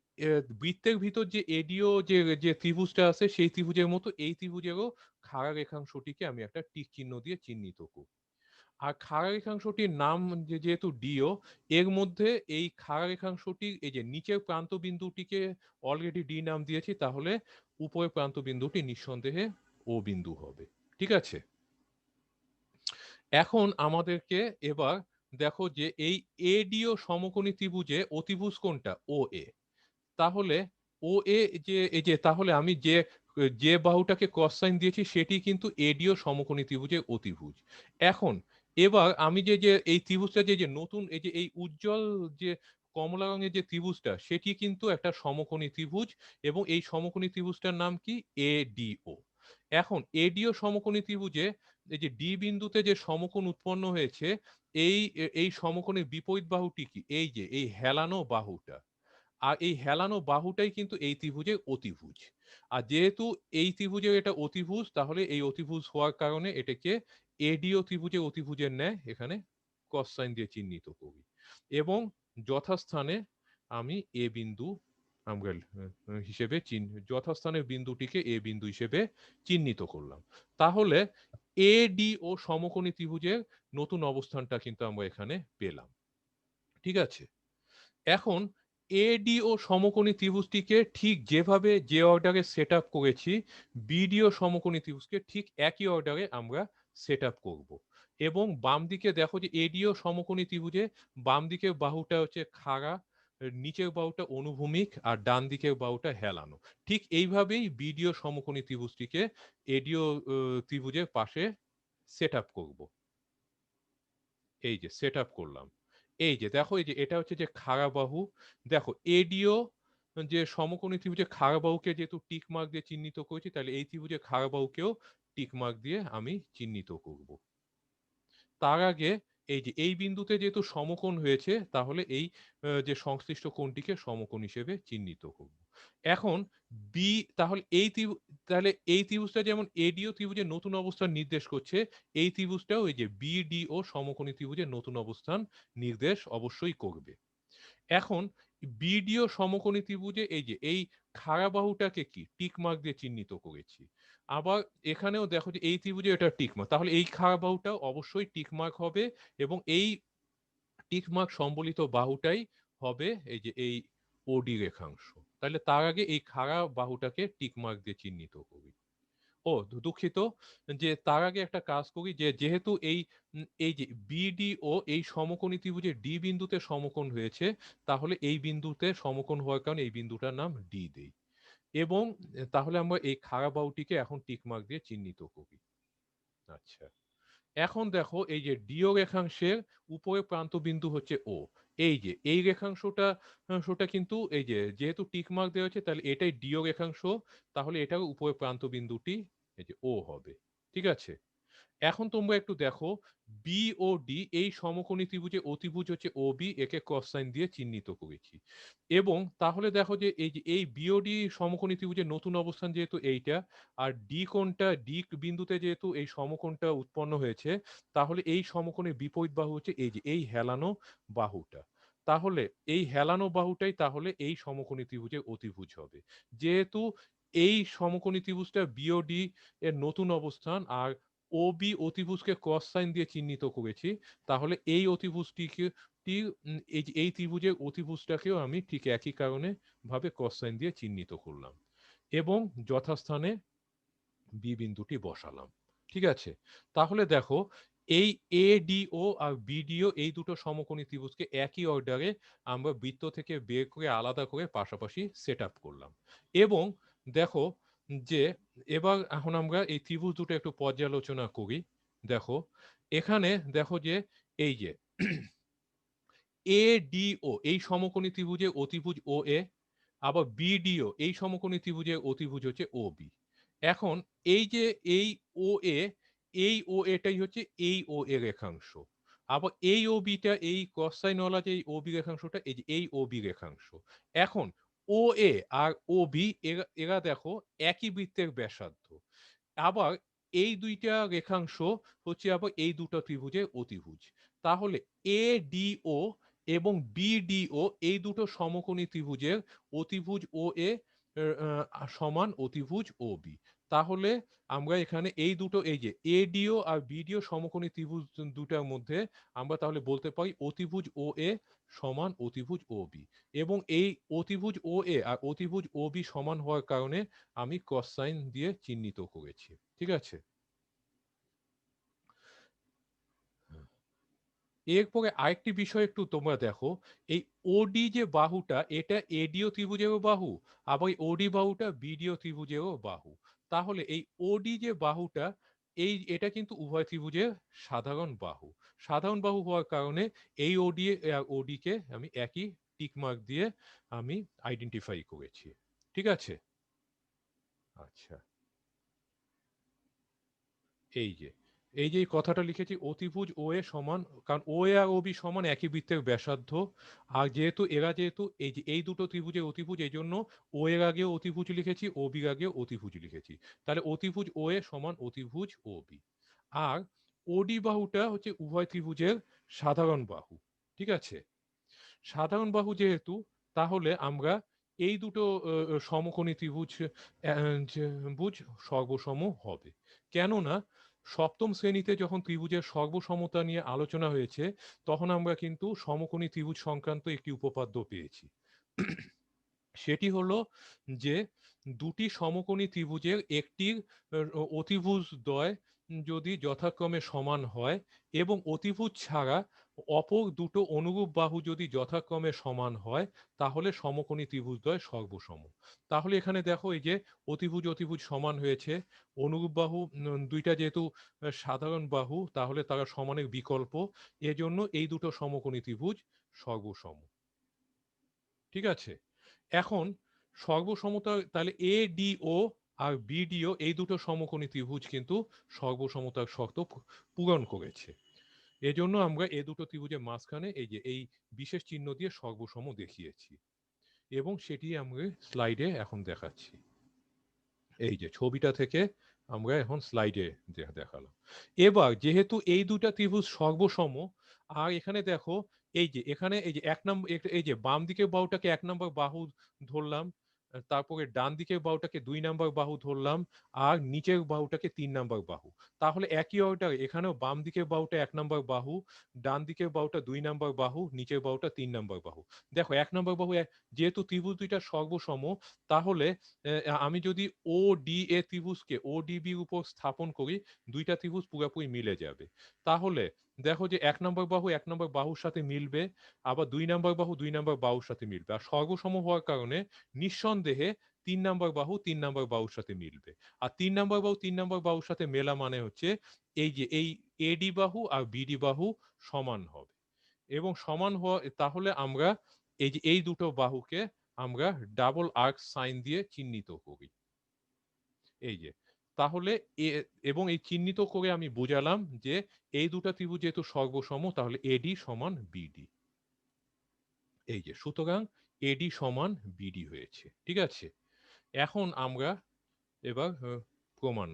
বৃত্তের ভিতর যে এডিও যে যে ত্রিভুজটা আছে সেই ত্রিভুজের মতো এই ত্রিভুজেরও খাড়া রেখাংশটিকে আমি একটা টিক চিহ্ন দিয়ে চিহ্নিত করি। আর খাড়া রেখাংশটির নাম যেহেতু ডিও, এর মধ্যে এই খাড়া রেখাংশটি এই যে নিচের প্রান্ত বিন্দুটিকে অলরেডি ডি নাম দিয়েছি, তাহলে উপরের প্রান্ত বিন্দুটি নিঃসন্দেহে ও বিন্দু হবে। ঠিক আছে, এখন আমাদেরকে এবার দেখো যে এই এডিও সমকোণী ত্রিভুজে অতিভুজ কোনটা, ও এ। তাহলে ও এ যে এই যে তাহলে আমি যে যে বাহুটাকে ক্রস সাইন দিয়েছি সেটি কিন্তু এডিও সমকোণী ত্রিভুজের অতিভুজ। এখন এবার আমি যে যে এই ত্রিভুজটা যে যে নতুন এই যে এই উজ্জ্বল যে কমলা রঙের যে ত্রিভুজটা, সেটি কিন্তু একটা সমকোণী ত্রিভুজ, এবং এই সমকোণী ত্রিভুজটার নাম কি, এডিও। এখন এডিও সমকোণী ত্রিভুজে এই যে ডি বিন্দুতে যে সমকোণ উৎপন্ন হয়েছে, এই সমকোণের বিপরীত বাহুটি কি, এই যে এই হেলানো বাহুটা। আর এই হেলানো বাহুটাই কিন্তু এই ত্রিভুজের অতিভুজ। আর যেহেতু এই ত্রিভুজের এটা অতিভুজ, তাহলে এই অতিভুজ হওয়ার কারণে এটাকে এডিও ত্রিভুজের অতিভুজের ন্যায় এখানে ক্রস সাইন দিয়ে চিহ্নিত করি, এবং যথাস্থানে আমি এ বিন্দু আমরা হিসেবে যথাস্থানের বিন্দুটিকে এ বিন্দু হিসেবে চিহ্নিত করলাম। তাহলে এডি ও সমকোণী ত্রিভুজের নতুন অবস্থানটা কিন্তু আমরা এখানে পেলাম। ঠিক আছে, এখন এডি ও সমকোণী ত্রিভুজটিকে ঠিক যেভাবে যে অর্ডারে সেট আপ করেছি, বিডি ও সমকোণী ত্রিভুজকে ঠিক একই অর্ডারে আমরা সেট আপ করবো। এবং বাম দিকে দেখো যে এডি ও সমকোণী ত্রিভুজে বাম দিকের বাহুটা হচ্ছে খাড়া, নিচের বাহুটা অনুভূমিক, আর ডান দিকের বাহুটা হেলানো। ঠিক এইভাবেই বিডিও সমকোণী ত্রিভুজটিকে এডিও ত্রিভুজের পাশে সেট আপ করবো। এই যে সেট আপ করলাম। এই যে দেখো, এই যে এটা হচ্ছে যে খাড়া বাহু। দেখো এডিও যে সমকোণী ত্রিভুজে খাড়া বাহুকে যেহেতু টিক মার্ক দিয়ে চিহ্নিত করেছি, তাহলে এই ত্রিভুজে খাড়া বাহুকেও টিক মার্ক দিয়ে আমি চিহ্নিত করব। তার আগে এই যে এই বিন্দুতে যেহেতু সমকোণ হয়েছে, তাহলে এই যে সংশ্লিষ্ট কোণটিকে সমকোণ হিসেবে চিহ্নিত করব। এখন বি তাহলে তাহলে এই ত্রিভুজটা যেমন এডিও ত্রিভুজের নতুন অবস্থান নির্দেশ করছে, এই ত্রিভুজটাও এই যে বিডিও সমকোণী ত্রিভুজের নতুন অবস্থান নির্দেশ অবশ্যই করবে। এখন বিডিও সমকোণী ত্রিভুজে এই যে এই খাড়া বাহুটাকে কি টিক মার্ক দিয়ে চিহ্নিত করেছি। আবার এখানেও দেখো যে এই ত্রিভুজে এটা টিক মার্ক, তাহলে এই খাড়া বাহুটাও অবশ্যই টিক মার্ক হবে, এবং এই টিক মার্ক সম্বলিত বাহুটাই হবে এই যে এই ওডি রেখাংশ। তাহলে তার আগে এই খাড়া বাহুটাকে টিক মার্ক দিয়ে চিহ্নিত করি। ও দুঃখিত, যে তার আগে একটা কাজ করি, যে যেহেতু এই যে বিডিও এই সমকোণী ত্রিভুজের ডি বিন্দুতে সমকোণ হয়েছে, তাহলে এই বিন্দুতে সমকোণ হওয়ার কারণে এই বিন্দুটার নাম ডি দেই। এবং তাহলে আমরা এই খাড়া বাহুটিকে এখন টিক মার্ক দিয়ে চিহ্নিত করি। আচ্ছা, এখন দেখো এই যে ডিও রেখাংশের উপরে প্রান্ত বিন্দু হচ্ছে ও। এই যে এই রেখাংশটা কিন্তু এই যে যেহেতু টিক মার্ক দেওয়া হচ্ছে, তাহলে এটাই ডিও রেখাংশ, তাহলে এটার উপরে প্রান্ত বিন্দুটি এই যে ও হবে। ঠিক আছে, এখন তোমরা একটু দেখো, বি ও ডি এই সমকোণী ত্রিভুজে অতিভুজ হচ্ছে ও বি, একে ক্রস সাইন দিয়ে চিহ্নিত করেছি। এবং তাহলে দেখো যে এই বিওডি সমকোণী ত্রিভুজের নতুন অবস্থান যেহেতু এইটা, আর ডি কোণটা ডি বিন্দুতে যেহেতু এই সমকোণটা উৎপন্ন হয়েছে, তাহলে এই সমকোণের বিপরীত বাহু হচ্ছে এই যে এই হেলানো বাহুটা। তাহলে এই হেলানো বাহুটাই তাহলে এই সমকোণী ত্রিভুজের অতিভুজ হবে। যেহেতু এই সমকোণী ত্রিভুজটা বিওডি এর নতুন অবস্থান, আর ও বি অতিভুজকে ক্রস সাইন দিয়ে চিহ্নিত করেছি, তাহলে এই অতিভুজটিকে এই ত্রিভুজের অতিভুজটাকেও আমি ঠিক একই কারণে ভাবে ক্রস সাইন দিয়ে চিহ্নিত করলাম এবং যথাস্থানে বি বিন্দুটি বসালাম। ঠিক আছে, তাহলে দেখো এই এডিও আর বিডিও এই দুটো সমকোণী ত্রিভুজকে একই অর্ডারে আমরা বৃত্ত থেকে বের করে আলাদা করে পাশাপাশি সেট আপ করলাম। এবং দেখো যে এবার এখন আমরা এই ত্রিভুজ দুটো একটু পর্যালোচনা করি। দেখো এখানে দেখো যে এই যে এডিও এই সমকোণী ত্রিভুজের অতিভুজ ও এ, আবার বিডিও এই সমকোণী ত্রিভুজের অতিভুজ হচ্ছে ও বি। এখন এই যে এই ও এ, এই ও এটাই হচ্ছে এই ও এ রেখাংশ। আবার এই ও বিটা এই ক্রস সাইনওয়ালা যে ও বি রেখাংশটা, এই যে এই ও বি রেখাংশ। এখন ও এ আর ও বি এরা এরা দেখো একই বৃত্তের ব্যাসার্ধ। আবার এই দুইটা রেখাংশ হচ্ছে আবার এই দুটো ত্রিভুজের অতিভুজ। তাহলে এডিও এবং বিডিও এই দুটো সমকোণী ত্রিভুজের অতিভুজ ও এ সমান অতিভুজ ও বি। তাহলে আমরা এখানে এই দুটো এই যে এডিও আর বিডিও সমকোণী ত্রিভুজ দুটার মধ্যে আমরা তাহলে বলতে পারি অতিভুজ ও এ সমান অতিভুজ ও বি। এবং এই অতিভুজ ও এ আর অতিভুজ ও বি সমান হওয়ার কারণে আমি ক্রস সাইন দিয়ে চিহ্নিত করেছি। ঠিক আছে, এরপরে আরেকটি বিষয় একটু তোমরা দেখো, এই ওডি যে বাহুটা এটা এডিও ত্রিভুজেরও বাহু, আবার এই ওডি বাহুটা বিডিও ত্রিভুজেরও বাহু। তাহলে এই ওডি যে বাহুটা এটা কিন্তু উভয় ত্রিভুজের সাধারণ বাহু। সাধারণ বাহু হওয়ার কারণে এই ওডি আর ওডি কে আমি একই টিক মার্ক দিয়ে আমি আইডেন্টিফাই করেছি। ঠিক আছে, আচ্ছা, এই যে এই কথাটা লিখেছি অতিভুজ ও এ সমান, কারণ ও এ আর ও বি সমান একই বৃত্তের ব্যাসার্ধ। আর যেহেতু এরা যেহেতু এই যে এই দুটো ত্রিভুজের অতিভুজ, এই জন্য ও এর আগেও অতিভুজ লিখেছি, ও বির আগেও অতিভুজ লিখেছি। তাহলে অতিভুজ ও এ সমান অতিভুজ ও বি। আর ওডি বাহুটা হচ্ছে উভয় ত্রিভুজের সাধারণ বাহু। ঠিক আছে, সাধারণ বাহু যেহেতু, তাহলে আমরা এই দুটো সমকোণী ত্রিভুজ ভুজ সর্বসম হবে। কেননা সপ্তম শ্রেণীতে যখন ত্রিভুজের সর্বসমতা নিয়ে আলোচনা হয়েছে, তখন আমরা কিন্তু সমকোণী ত্রিভুজ সংক্রান্ত একটি উপপাদ্য পেয়েছি। সেটি হলো যে দুটি সমকোণী ত্রিভুজের একটির অতিভুজ দ্বয় যদি যথাক্রমে সমান হয় এবং অতিভুজ ছাড়া অপর দুটো অনুরূপ বাহু যদি যথাক্রমে সমান হয়, তাহলে সমকোণী ত্রিভুজদ্বয় সর্বসম। তাহলে এখানে দেখো এই যে অতিভুজ অতিভুজ সমান হয়েছে, অনুরূপ বাহু দুইটা যেহেতু সাধারণ বাহু, তাহলে তারা সমানের বিকল্প, এজন্য এই দুটো সমকোণী ত্রিভুজ সর্বসম। ঠিক আছে, এখন সর্বসমতা তাহলে এডিও আর বিডিও এই দুটো সমকোণী ত্রিভুজ কিন্তু সর্বসমতার শর্ত পূরণ করেছে। এজন্য আমরা এই দুটো ত্রিভুজের মাঝখানে এই যে এই বিশেষ চিহ্ন দিয়ে সর্বসম দেখিয়েছি এবং সেটি আমরা স্লাইডে এখন দেখাচ্ছি। এই যে ছবিটা থেকে আমরা এখন স্লাইডে দেখালাম। এবার যেহেতু এই দুটা ত্রিভুজ সর্বসম, আর এখানে দেখো এই যে এখানে এই যে এক নম্বর এই যে বাম দিকের বাহুটাকে এক নম্বর বাহু ধরলাম, তারপরে ডান দিকের বাহুটাকে 2 নাম্বার বাহু ধরলাম আর নিচের বাহুটাকে 3 নাম্বার বাহু। তাহলে একই অর্ডার এখানেও বাম দিকের বাহুটা 1 নাম্বার বাহু, ডান দিকের বাহুটা 2 নাম্বার বাহু, নিচের বাহুটা 3 নাম্বার বাহু। দেখো 1 নাম্বার বাহু যেহেতু ত্রিভুজ দুইটা সর্বসম, তাহলে আমি যদি ODA ত্রিভুজকে ODB র উপর স্থাপন করি, দুইটা ত্রিভুজ পুরোপুরি মিলে যাবে। তাহলে দেখো যে 1 নাম্বার বাহু 1 নাম্বার বাহুর সাথে মিলবে, আবার 2 নাম্বার বাহু 2 নাম্বার বাহুর সাথে মিলবে। আর সর্বসম হওয়ার কারণে নিঃসন্দেহে 3 নাম্বার বাহু 3 নাম্বার বাহুর সাথে মিলবে। আর 3 নাম্বার বাহু 3 নাম্বার বাহুর সাথে মেলা মানে হচ্ছে এই যে এই AD বাহু আর BD বাহু সমান হবে। এবং সমান হওয়া, তাহলে আমরা এই যে এই দুটো বাহুকে আমরা ডাবল আর্ক সাইন দিয়ে চিহ্নিত করি। এই যে, তাহলে এবং এই চিহ্নিত করে আমি বোঝালাম যে এই দুটো ত্রিভুজ যেহেতু সর্বসম, তাহলে AD সমান BD। এই যে, সুতরাং AD সমান BD হয়েছে। ঠিক আছে, এখন আমরা এবার প্রমাণ।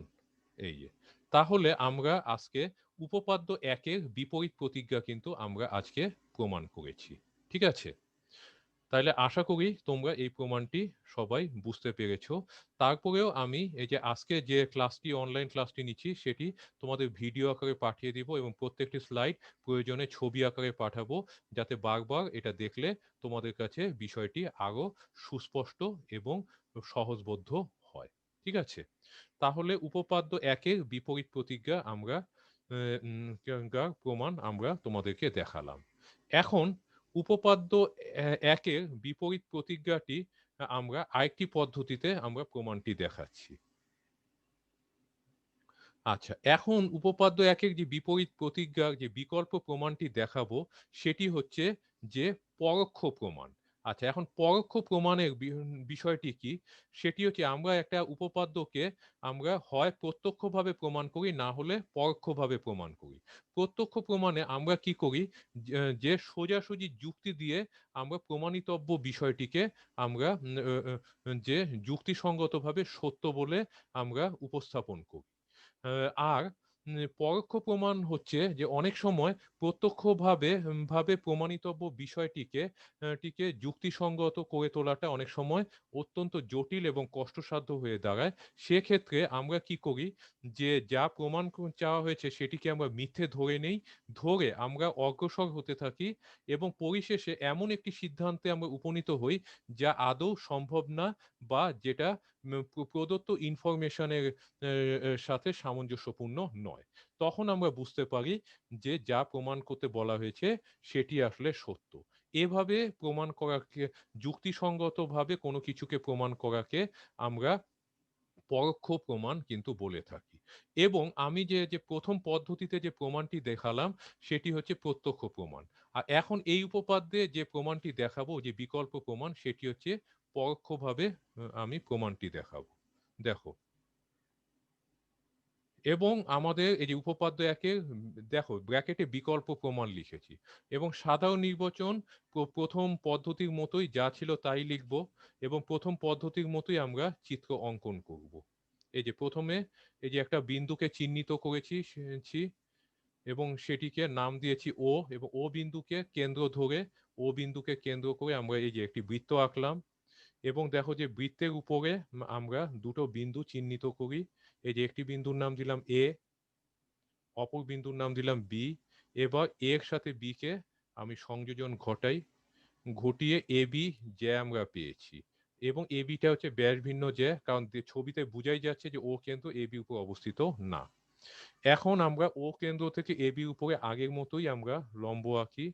এই যে, তাহলে আমরা আজকে উপপাদ্য একের বিপরীত প্রতিজ্ঞা কিন্তু আমরা আজকে প্রমাণ করেছি। ঠিক আছে, তাহলে আশা করি তোমরা এই প্রমাণটি সবাই বুঝতে পেরেছো। তারপরেও আমি এই যে আজকে যে ক্লাসটি অনলাইন ক্লাসটি নিচ্ছি সেটি তোমাদের ভিডিও আকারে পাঠিয়ে দিব এবং প্রত্যেকটি স্লাইড প্রয়োজনে ছবি আকারে পাঠাবো, যাতে বারবার এটা দেখলে তোমাদের কাছে বিষয়টি আরো সুস্পষ্ট এবং সহজবোধ্য হয়। ঠিক আছে, তাহলে উপপাদ্য একের বিপরীত প্রতিজ্ঞা আমরা প্রমাণ আমরা তোমাদেরকে দেখালাম। এখন উপপাদ্য একের বিপরীত প্রতিজ্ঞাটি আমরা আরেকটি পদ্ধতিতে আমরা প্রমাণটি দেখাচ্ছি। আচ্ছা, এখন উপপাদ্য একের যে বিপরীত প্রতিজ্ঞার যে বিকল্প প্রমাণটি দেখাবো সেটি হচ্ছে যে পরোক্ষ প্রমাণ। আচ্ছা, এখন পরোক্ষ প্রমাণের বিষয়টি কি? সেটি হচ্ছে আমরা একটা উপপাদ্যকে আমরা হয় প্রত্যক্ষভাবে প্রমাণ করি, না হলে পরোক্ষভাবে প্রমাণ করি। প্রত্যক্ষ প্রমাণে আমরা কি করি, যে সোজাসুজি যুক্তি দিয়ে আমরা প্রমাণিতব্য বিষয়টিকে আমরা যে যুক্তিসঙ্গতভাবে সত্য বলে আমরা উপস্থাপন করি। আর পরোক্ষ প্রমাণ হচ্ছে যে অনেক সময় প্রত্যক্ষভাবে প্রমাণিতব্য বিষয়টিকে টিকে যুক্তিসঙ্গত করে তোলাটা অনেক সময় অত্যন্ত জটিল এবং কষ্টসাধ্য হয়ে দাঁড়ায়। সেক্ষেত্রে আমরা কি করি, যে যা প্রমাণ চাওয়া হয়েছে সেটিকে আমরা মিথ্যে ধরে নেই, ধরে আমরা অগ্রসর হতে থাকি এবং পরিশেষে এমন একটি সিদ্ধান্তে আমরা উপনীত হই যা আদৌ সম্ভব না, বা যেটা প্রদত্ত ইনফরমেশনের সাথে সামঞ্জস্যপূর্ণ নয়। তখন আমরা বুঝতে পারি যে যা প্রমাণ করতে বলা হয়েছে সেটি আসলে সত্য। এভাবে প্রমাণ করাকে, যুক্তিসঙ্গতভাবে কোনো কিছুকে প্রমাণ করাকে আমরা পরোক্ষ প্রমাণ কিন্তু বলে থাকি। এবং আমি যে যে প্রথম পদ্ধতিতে যে প্রমাণটি দেখালাম সেটি হচ্ছে প্রত্যক্ষ প্রমাণ। আর এখন এই উপপাদ্যে যে প্রমাণটি দেখাবো, যে বিকল্প প্রমাণ, সেটি হচ্ছে পরোক্ষভাবে আমি প্রমাণটি দেখাবো। দেখো, এবং আমাদের এই যে উপপাদ্য একের দেখো ব্র্যাকেটে বিকল্প প্রমাণ লিখেছি, এবং সাধারণ নির্বাচন প্রথম পদ্ধতির মতোই যা ছিল তাই লিখব, এবং প্রথম পদ্ধতির মতোই আমরা চিত্র অঙ্কন করব। এই যে প্রথমে এই যে একটা বিন্দুকে চিহ্নিত করেছি এবং সেটিকে নাম দিয়েছি ও, এবং ও বিন্দুকে কেন্দ্র ধরে, ও বিন্দুকে কেন্দ্র করে আমরা এই যে একটি বৃত্ত আঁকলাম। এবং দেখো যে বৃত্তের উপরে আমরা দুটো বিন্দু চিহ্নিত করি। এই যে একটি বিন্দুর নাম দিলাম এ, অপর বিন্দুর নাম দিলাম বি। এবার এর সাথে বি কে আমি সংযোজন ঘটাই, ঘটিয়ে এ বি জ্যা আমরা পেয়েছি। এবং এ বিটা হচ্ছে ব্যাস ভিন্ন জ্যা, কারণ ছবিতে বোঝাই যাচ্ছে যে ও কেন্দ্র এ বি উপর অবস্থিত না। এখন আমরা ও কেন্দ্র থেকে এ বি উপরে আগের মতোই আমরা লম্ব আঁকি।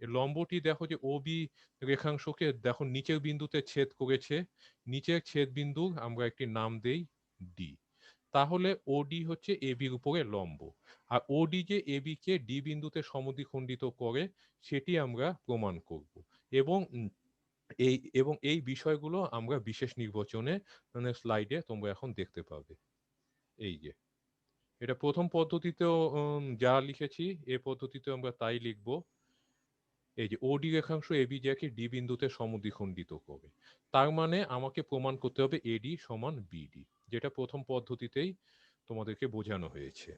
লম্বটি দেখো যে ও বি রেখাংশকে দেখো নিচের বিন্দুতে ছেদ করেছে, নিচের ছেদ বিন্দু আমরা একটি নাম দেই ডি। তাহলে ওডি হচ্ছে এ বির উপরে লম্ব, আর ওডি যে এ বি কে ডি বিন্দুতে সমদ্বিখণ্ডিত করে সেটি আমরা প্রমাণ করব। এবং এই বিষয়গুলো আমরা বিশেষ নির্বাচনে মানে স্লাইডে তোমরা এখন দেখতে পাবে। এই যে এটা প্রথম পদ্ধতিতেও যা লিখেছি এ পদ্ধতিতে আমরা তাই লিখব। এই যে ওডি রেখাংশ এবি যাকে ডি বিন্দুতে সমদ্বিখণ্ডিত করে, তার মানে আমাকে প্রমাণ করতে হবে এডি সমান বিডি, যেটা প্রথম পদ্ধতিতেই তোমাদেরকে বোঝানো হয়েছে।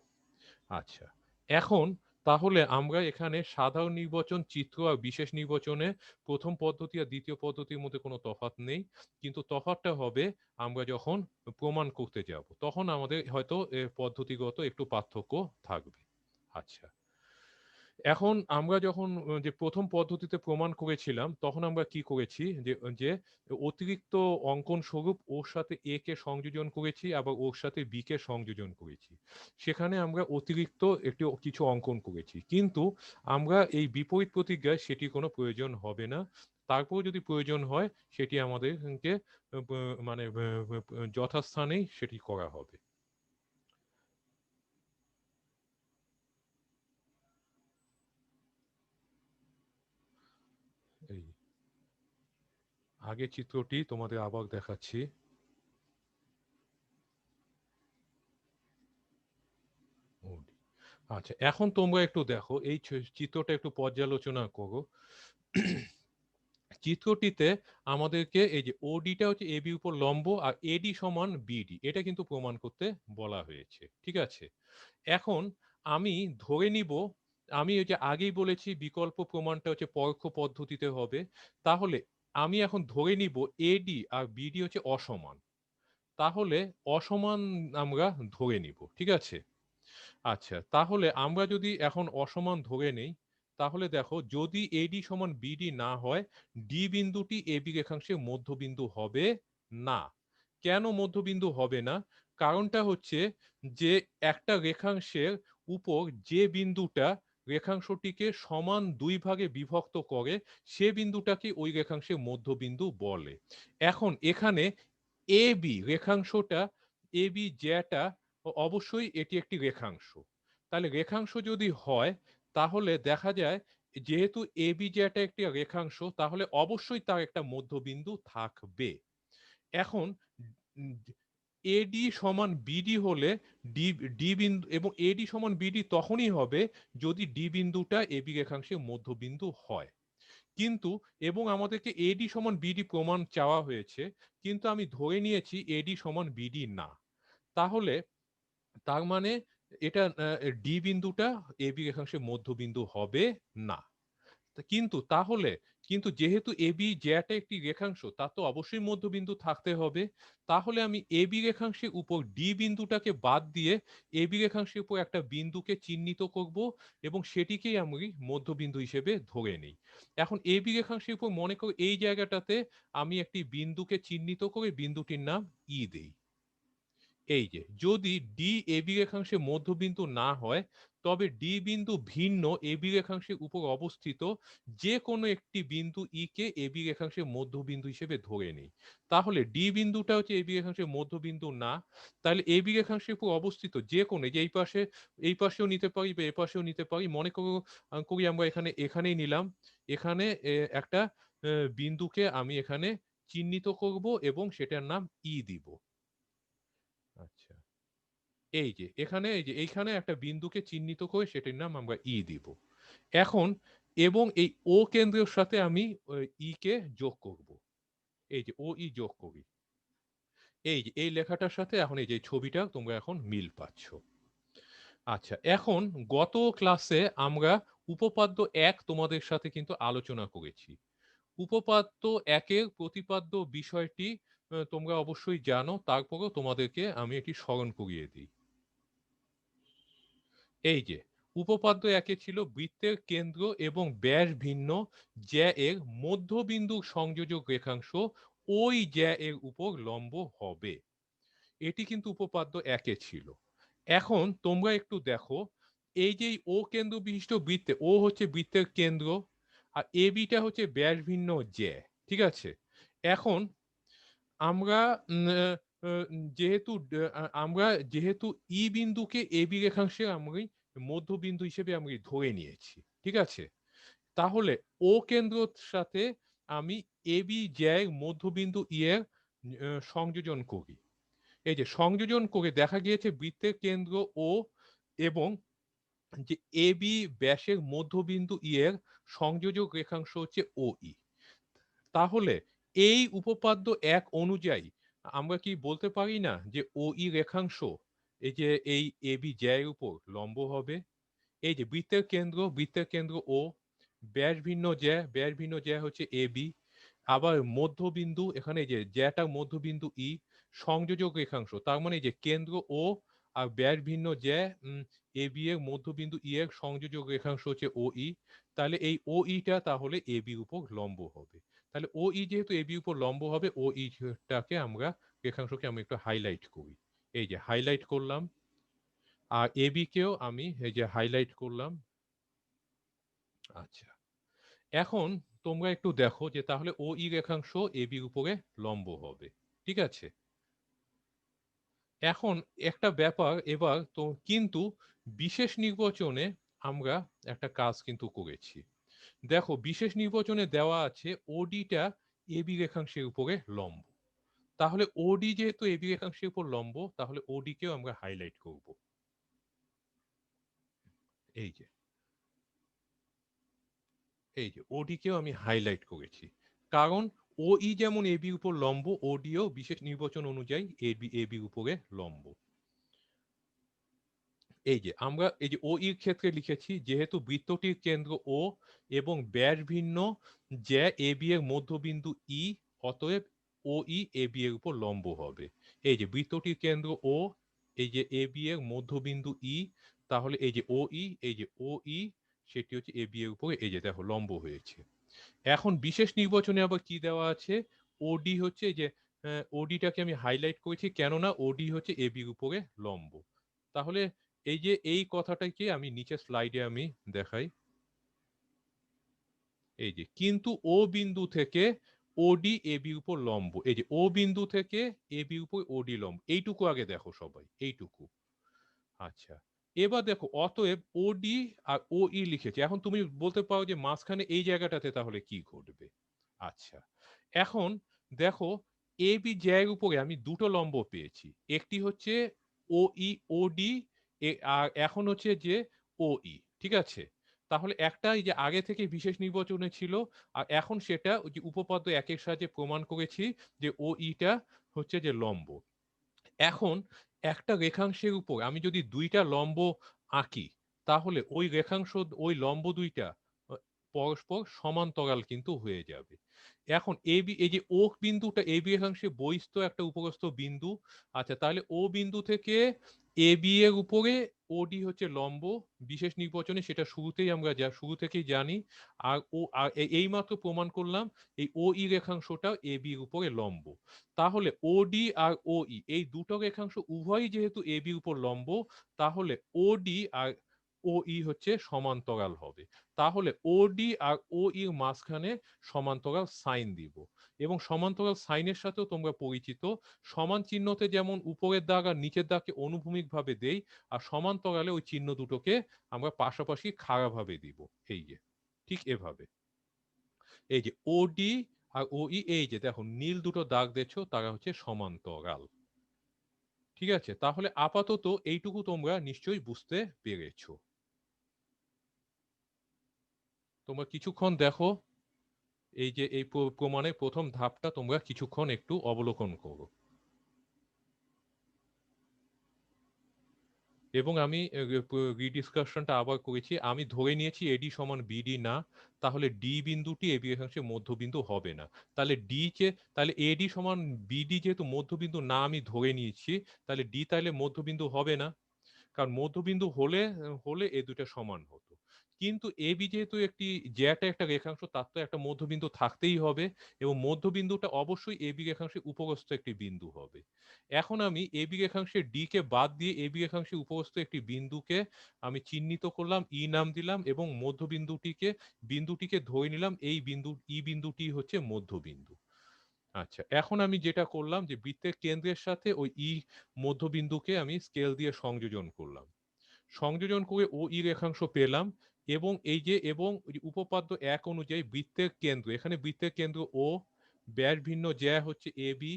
আচ্ছা, এখন তাহলে আমরা এখানে সাধারণ নির্বাচন, চিত্র আর বিশেষ নির্বাচনে প্রথম পদ্ধতি আর দ্বিতীয় পদ্ধতির মধ্যে কোনো তফাৎ নেই। কিন্তু তফাৎটা হবে আমরা যখন প্রমাণ করতে যাব। তখন আমাদের হয়তো পদ্ধতিগত একটু পার্থক্য থাকবে। আচ্ছা। এখন আমরা যখন যে ১ম পদ্ধতিতে প্রমাণ করেছিলাম, তখন আমরা কি করেছি যে অতিরিক্ত অঙ্কন স্বরূপ ওর সাথে A কে সংযোজন করেছি, আবার ওর সাথে B কে সংযোজন করেছি। সেখানে আমরা অতিরিক্ত একটু কিছু অঙ্কন করেছি। কিন্তু আমরা এই বিপরীত প্রতিজ্ঞায় সেটির কোনো প্রয়োজন হবে না। তারপরেও যদি প্রয়োজন হয় সেটি আমাদেরকে ব মানে ব ব যথাস্থানেই সেটি করা হবে। এই আগের চিত্রটি তোমাদের আবার দেখাচ্ছি। আচ্ছা, এখন তোমরা একটু দেখো এই চিত্রটা একটু পর্যালোচনা করো। চিত্রটিতে আমাদেরকে এই যে ওডিটা হচ্ছে এবি উপর লম্ব আর এডি সমান বিডি, এটা কিন্তু প্রমাণ করতে বলা হয়েছে। ঠিক আছে? এখন আমি ধরে নিব, আমি ওই যে আগেই বলেছি বিকল্প প্রমাণটা হচ্ছে পরোক্ষ পদ্ধতিতে হবে। তাহলে আমি এখন ধরে নিব এডি আর বিডি হচ্ছে অসমান। তাহলে অসমান আমরা ধরে নিব। ঠিক আছে? আচ্ছা, তাহলে আমরা যদি এখন অসমান ধরে নেই, তাহলে দেখো যদি AD সমান BD না হয়, D বিন্দুটি AB রেখাংশের মধ্যবিন্দু হবে না। কেন মধ্যবিন্দু হবে না? কারণটা হচ্ছে যে একটা রেখাংশের উপর যে বিন্দুটা রেখাংশটিকে সমান দুই ভাগে বিভক্ত করে, সে বিন্দুটাকে ওই রেখাংশের মধ্যবিন্দু বলে। এখন এখানে AB রেখাংশটা, AB জ্যাটা অবশ্যই এটি একটি রেখাংশ। তাহলে রেখাংশ যদি হয়, তাহলে দেখা যায় যেহেতু এবি যে একটি রেখাংশ, তাহলে অবশ্যই তার একটা মধ্যবিন্দু থাকবে। এখন এডি সমান বিডি হলে ডি ডি বিন্দু এবং এডি সমান বিডি তখনই হবে যদি ডি বিন্দুটা এবি রেখাংশের মধ্যবিন্দু হয়। কিন্তু এবং আমাদেরকে এডি সমান বিডি প্রমাণ চাওয়া হয়েছে, কিন্তু আমি ধরে নিয়েছি এডি সমান বিডি না। তাহলে তার মানে এটা ডি বিন্দুটা এবি রেখাংশের মধ্যবিন্দু হবে না। কিন্তু তাহলে কিন্তু যেহেতু এবি জ্যাটা একটি রেখাংশ, তার তো অবশ্যই মধ্যবিন্দু থাকতে হবে। তাহলে আমি এবি রেখাংশের উপর ডি বিন্দুটাকে বাদ দিয়ে এবি রেখাংশের উপর একটা বিন্দুকে চিহ্নিত করব এবং সেটিকেই আমি মধ্যবিন্দু হিসেবে ধরে নিই। এখন এবি রেখাংশের উপর মনে করো এই জায়গাটাতে আমি একটি বিন্দুকে চিহ্নিত করে বিন্দুটির নাম ই দেই। এই যে যদি ডি এবি রেখাংশের মধ্যবিন্দু না হয়, তবে ডি বিন্দু ভিন্ন এবি রেখাংশের উপর অবস্থিত যে কোনো একটি বিন্দু ই কে এবি রেখাংশের মধ্যবিন্দু হিসেবে ধরে নেই। তাহলে ডি বিন্দুটা হচ্ছে এবি রেখাংশের মধ্যবিন্দু না, তাহলে এবি রেখাংশের উপর অবস্থিত যে কোনো, যে এই পাশে এই পাশেও নিতে পারি বা এ পাশেও নিতে পারি, মনে করো করি আমরা এখানেই নিলাম। এখানে একটা বিন্দুকে আমি এখানে চিহ্নিত করব এবং সেটার নাম ই দিব। আচ্ছা, এই যে এখানে এই যে এইখানে একটা বিন্দুকে চিহ্নিত করে সেটির নাম আমরা ই দিব। এখন এবং এই ও কেন্দ্রের সাথে আমি ই কে যোগ করব। এই যে ও ই যোগ করি। এই যে এই লেখাটার সাথে এখন এই যে ছবিটা তোমরা এখন মিল পাচ্ছ। আচ্ছা, এখন গত ক্লাসে আমরা উপপাদ্য ১ তোমাদের সাথে কিন্তু আলোচনা করেছি। উপপাদ্য ১ এর প্রতিপাদ্য বিষয়টি তোমরা অবশ্যই জানো, তারপরেও তোমাদেরকে আমি এটি স্মরণ করিয়ে দিই। এই যে উপপাদ্য ১-এ ছিল বৃত্তের কেন্দ্র এবং ব্যাস ভিন্ন জ্যা এর মধ্যবিন্দু সংযোজক রেখাংশ ওই জ্যা এর উপর লম্ব হবে। এটি কিন্তু উপপাদ্য ১-এ ছিল। এখন তোমরা একটু দেখো, এই যে ও কেন্দ্র বিশিষ্ট বৃত্তে, ও হচ্ছে বৃত্তের কেন্দ্র আর এ বিটা হচ্ছে ব্যাস ভিন্ন জ্যা। ঠিক আছে? এখন আমরা উম, আহ, আহ, যেহেতু আমরা যেহেতু ই বিন্দুকে এ বি রেখাংশে আমি মধ্যবিন্দু হিসেবে আমি ধরে নিয়েছি। ঠিক আছে? তাহলে ও কেন্দ্রর সাথে আমি এ বি জ্যায় মধ্যবিন্দু ই এর সংযোজন করি। এই যে সংযোজন করে দেখা গিয়েছে বৃত্তের কেন্দ্র ও এবং যে এ বি ব্যাসের মধ্যবিন্দু ই এর সংযোজক রেখাংশ হচ্ছে ও ই। তাহলে এই উপপাদ্য ১ অনুযায়ী আমরা কি বলতে পারি না যে ও ই রেখাংশ এই যে এই এ বি জ্যায়ের উপর লম্ব হবে? এই যে বৃত্তের কেন্দ্র ও, ব্যাস ভিন্ন জ্যা হচ্ছে এ বি, আবার মধ্যবিন্দু এখানে এই যে জ্যাটা মধ্যবিন্দু ই, সংযোজক রেখাংশ তার মানে এই যে কেন্দ্র ও আর ব্যাস ভিন্ন জ্যা এ বি এর মধ্যবিন্দু ই এর সংযোজক রেখাংশ হচ্ছে ও ই। তাহলে এই ও ইটা তাহলে এ বির উপর লম্ব হবে। তাহলে ও ই যেহেতু এ বির উপর লম্ব হবে, ও ইটাকে আমরা রেখাংশকে আমি একটু হাইলাইট করি। এই যে হাইলাইট করলাম, আর এ বি কেও আমি এই যে হাইলাইট করলাম। আচ্ছা, এখন তোমরা একটু দেখো যে তাহলে ও ই রেখাংশ এ বির উপরে লম্ব হবে। ঠিক আছে, এখন একটা ব্যাপার এবার তো, কিন্তু বিশেষ নির্বাচনে আমরা একটা কাজ কিন্তু করেছি। দেখো বিশেষ নির্বাচনে দেওয়া আছে ওডিটা এ বি রেখাংশের উপরে লম্ব। তাহলে ওডি যেহেতু এ বি রেখাংশের উপর লম্ব, তাহলে ওডি কেও আমরা হাইলাইট করব। এই যে ওডি কেও আমি হাইলাইট করেছি, কারণ ও ই যেমন এ বির উপর লম্ব, ওডিও বিশেষ নির্বাচন অনুযায়ী এ বির উপরে লম্ব। এই যে আমরা এই যে ও ইর ক্ষেত্রে লিখেছি যেহেতু বৃত্তটির কেন্দ্র ও এবং ব্যাস ভিন্ন জ্যা এ বি এর মধ্যবিন্দু ই, অতএব ও ই এ বি এর উপর লম্ব হবে। এই যে বৃত্তটির কেন্দ্র ও, এই যে এ বি এর মধ্যবিন্দু ই, তাহলে এই যে ও ই, এই যে ও ই সেটি হচ্ছে এ বি এর উপরে এই যে দেখো লম্ব হয়েছে। এখন বিশেষ নির্বাচনে আবার কি দেওয়া আছে, ওডি হচ্ছে যে ওডিটাকে আমি হাইলাইট করেছি কেননা ওডি হচ্ছে এ বির উপরে লম্ব। তাহলে এই যে এই কথাটাকে আমি নিচে স্লাইডে আমি দেখাই। এই যে কিন্তু ও বিন্দু থেকে ওডি এ বি উপর লম্ব, এই যে ও বিন্দু থেকে এ বি উপর ওডি লম্ব, এইটুকু আগে দেখো সবাই, এইটুকু। আচ্ছা, এবার দেখো অতএব ওডি আর ও ই লিখেছে, এখন তুমি বলতে পারো যে মাঝখানে এই জায়গাটাতে তাহলে কি ঘটবে। আচ্ছা, এখন দেখো এ বি জ্যায়ের উপরে আমি দুটো লম্ব পেয়েছি, একটি হচ্ছে ও ই ও ডি, আর এখন হচ্ছে যে ও ই। ঠিক আছে, তাহলে একটা এই যে আগে থেকে বিশেষ নির্বাচনে ছিল, আর এখন সেটা ওই যে উপপাদ্য একের সাহায্যে প্রমাণ করেছি যে ও ইটা হচ্ছে যে লম্ব। এখন একটা রেখাংশের উপর আমি যদি দুইটা লম্ব আঁকি, তাহলে ওই রেখাংশ ওই লম্ব দুইটা পরস্পর সমান্তরাল কিন্তু হয়ে যাবে। এখন এ বি এই যে ও বিন্দুটা এ বি রেখাংশে বহিস্থ একটা উপরস্থ বিন্দু। আচ্ছা, তাহলে ও বিন্দু থেকে এ বি এর উপরে ওডি হচ্ছে লম্ব, বিশেষ নির্বাচনে সেটা শুরুতেই আমরা যা শুরু থেকেই জানি। আর ও আর এই মাত্র প্রমাণ করলাম এই ও ই রেখাংশটা এ বি এর উপরে লম্ব। তাহলে ওডি আর ও ই এই দুটো রেখাংশ উভয়ই যেহেতু এ বির উপর লম্ব, তাহলে ওডি আর ও ই হচ্ছে সমান্তরাল হবে। তাহলে ওডি আর ও ইর মাঝখানে সমান্তরাল সাইন দিব, এবং সমান্তরাল সাইনের সাথেও তোমরা পরিচিত, সমান চিহ্নতে যেমন উপরের দাগ আর নিচের দাগকে অনুভূমিক ভাবে দেই, আর সমান্তরালে ওই চিহ্ন দুটোকে আমরা পাশাপাশি খাড়া ভাবে দিব। এই যে ঠিক এভাবে, এই যে ওডি আর ও ই, এই যে দেখো নীল দুটো দাগ দেখছো, তারা হচ্ছে সমান্তরাল। ঠিক আছে, তাহলে আপাতত এইটুকু তোমরা নিশ্চয়ই বুঝতে পেরেছো। তোমরা কিছুক্ষণ দেখো, এই যে এই প্রমাণের প্রথম ধাপটা তোমরা কিছুক্ষণ একটু অবলোকন করো। এবং আমি রিডিসকাশনটা আবার করেছি, আমি ধরে নিয়েছি এডি সমান বিডি না, তাহলে ডি বিন্দুটি এবি রেখাংশের মধ্যবিন্দু হবে না। তাহলে ডি কে, তাহলে এডি সমান বিডি যেহেতু মধ্যবিন্দু না আমি ধরে নিয়েছি, তাহলে ডি তাহলে মধ্যবিন্দু হবে না, কারণ মধ্যবিন্দু হলে হলে এ দুটো সমান হতো। কিন্তু এ বি যেহেতু একটি জ্যাটা একটা রেখাংশ, তার তো একটা মধ্যবিন্দু থাকতেই হবে, এবং মধ্যবিন্দুটা অবশ্যই এ বি রেখাংশের উপরস্থ একটি বিন্দু হবে। এখন আমি এ বি রেখাংশের ডি কে বাদ দিয়ে এ বি রেখাংশের উপরস্থ একটি বিন্দুকে আমি চিহ্নিত করলাম, ই নাম দিলাম, এবং বিন্দুটিকে ধরে নিলাম এই বিন্দু ই বিন্দুটি হচ্ছে মধ্যবিন্দু। আচ্ছা, এখন আমি যেটা করলাম যে বৃত্তের কেন্দ্রের সাথে ওই ই মধ্যবিন্দুকে আমি স্কেল দিয়ে সংযোজন করলাম, সংযোজন করে ও ই রেখাংশ পেলাম। এবং এই যে এবং উপপাদ্য এক অনুযায়ী বৃত্তের কেন্দ্র, এখানে বৃত্তের কেন্দ্র ও, ব্যাস ভিন্ন জ্যা হচ্ছে এ বি,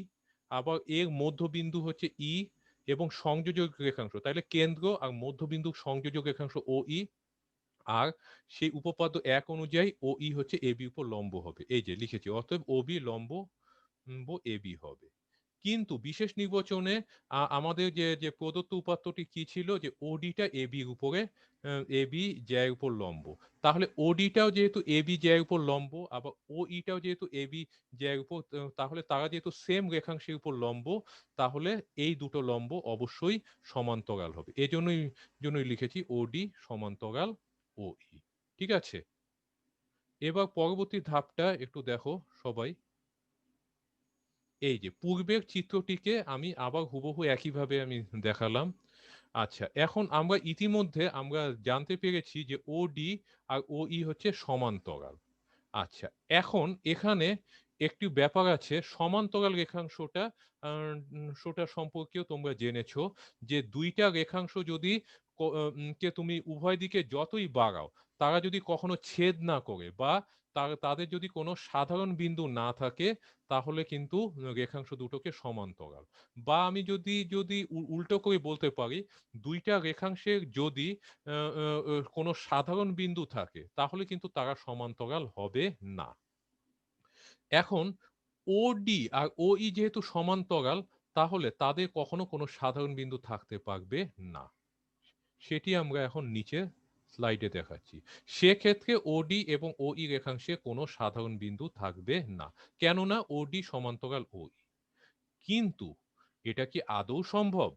আবার এর মধ্যবিন্দু হচ্ছে ই, এবং সংযোজক রেখাংশ তাহলে কেন্দ্র আর মধ্যবিন্দু সংযোজক রেখাংশ ও ই। আর সেই উপপাদ্য এক অনুযায়ী ও ই হচ্ছে এ বি উপর লম্ব হবে, এই যে লিখেছি, অতএব ও বি লম্ব এ বি হবে। কিন্তু বিশেষ নির্বাচনে আমাদের যে প্রদত্ত উপাত্তটি কি ছিল, যে ওডিটা এবির উপরে এবি জ্যায়ের উপর লম্ব। তাহলে ওডিটাও যেহেতু এবি জ্যায়ের উপর লম্ব, আবার ওইটাও যেহেতু এবি জ্যায়ের উপর, তাহলে তারা যেহেতু সেম রেখাংশের উপর লম্ব, তাহলে এই দুটো লম্ব অবশ্যই সমান্তরাল হবে। জন্যই লিখেছি ওডি সমান্তরাল ওই। ঠিক আছে, এবার পরবর্তী ধাপটা একটু দেখো সবাই। এই যে পূর্বের চিত্রটিকে আমি আবার হুবহু একইভাবে আমি দেখালাম। আচ্ছা, এখন আমরা ইতিমধ্যে আমরা জানতে পেরেছি যে ওডি আর ওই হচ্ছে সমান্তরাল। আচ্ছা, এখন এখানে একটি ব্যাপার আছে, সমান্তরাল রেখাংশটা সম্পর্কেও তোমরা জেনেছো, যে দুইটা রেখাংশ যদি কে তুমি উভয় দিকে যতই বাড়াও, তারা যদি কখনো ছেদ না করে বা তাদের যদি কোনো সাধারণ বিন্দু না থাকে, তাহলে কিন্তু রেখাংশ দুটোকে সমান্তরাল। বা আমি যদি যদি উল্টো করে বলতে পারি, দুইটা রেখাংশের যদি কোনো সাধারণ বিন্দু থাকে, তাহলে কিন্তু তারা সমান্তরাল হবে না। এখন ওডি আর ওই যেহেতু সমান্তরাল, তাহলে তাদের কখনো কোনো সাধারণ বিন্দু থাকতে পারবে না। সেটি আমরা এখন নিচে স্লাইডে দেখাচ্ছি। সেক্ষেত্রে ওডি এবং ওই রেখাংশে কোনো সাধারণ বিন্দু থাকবে না, কেননা ওডি সমান্তরাল ওই। কিন্তু এটা কি আদৌ সম্ভব?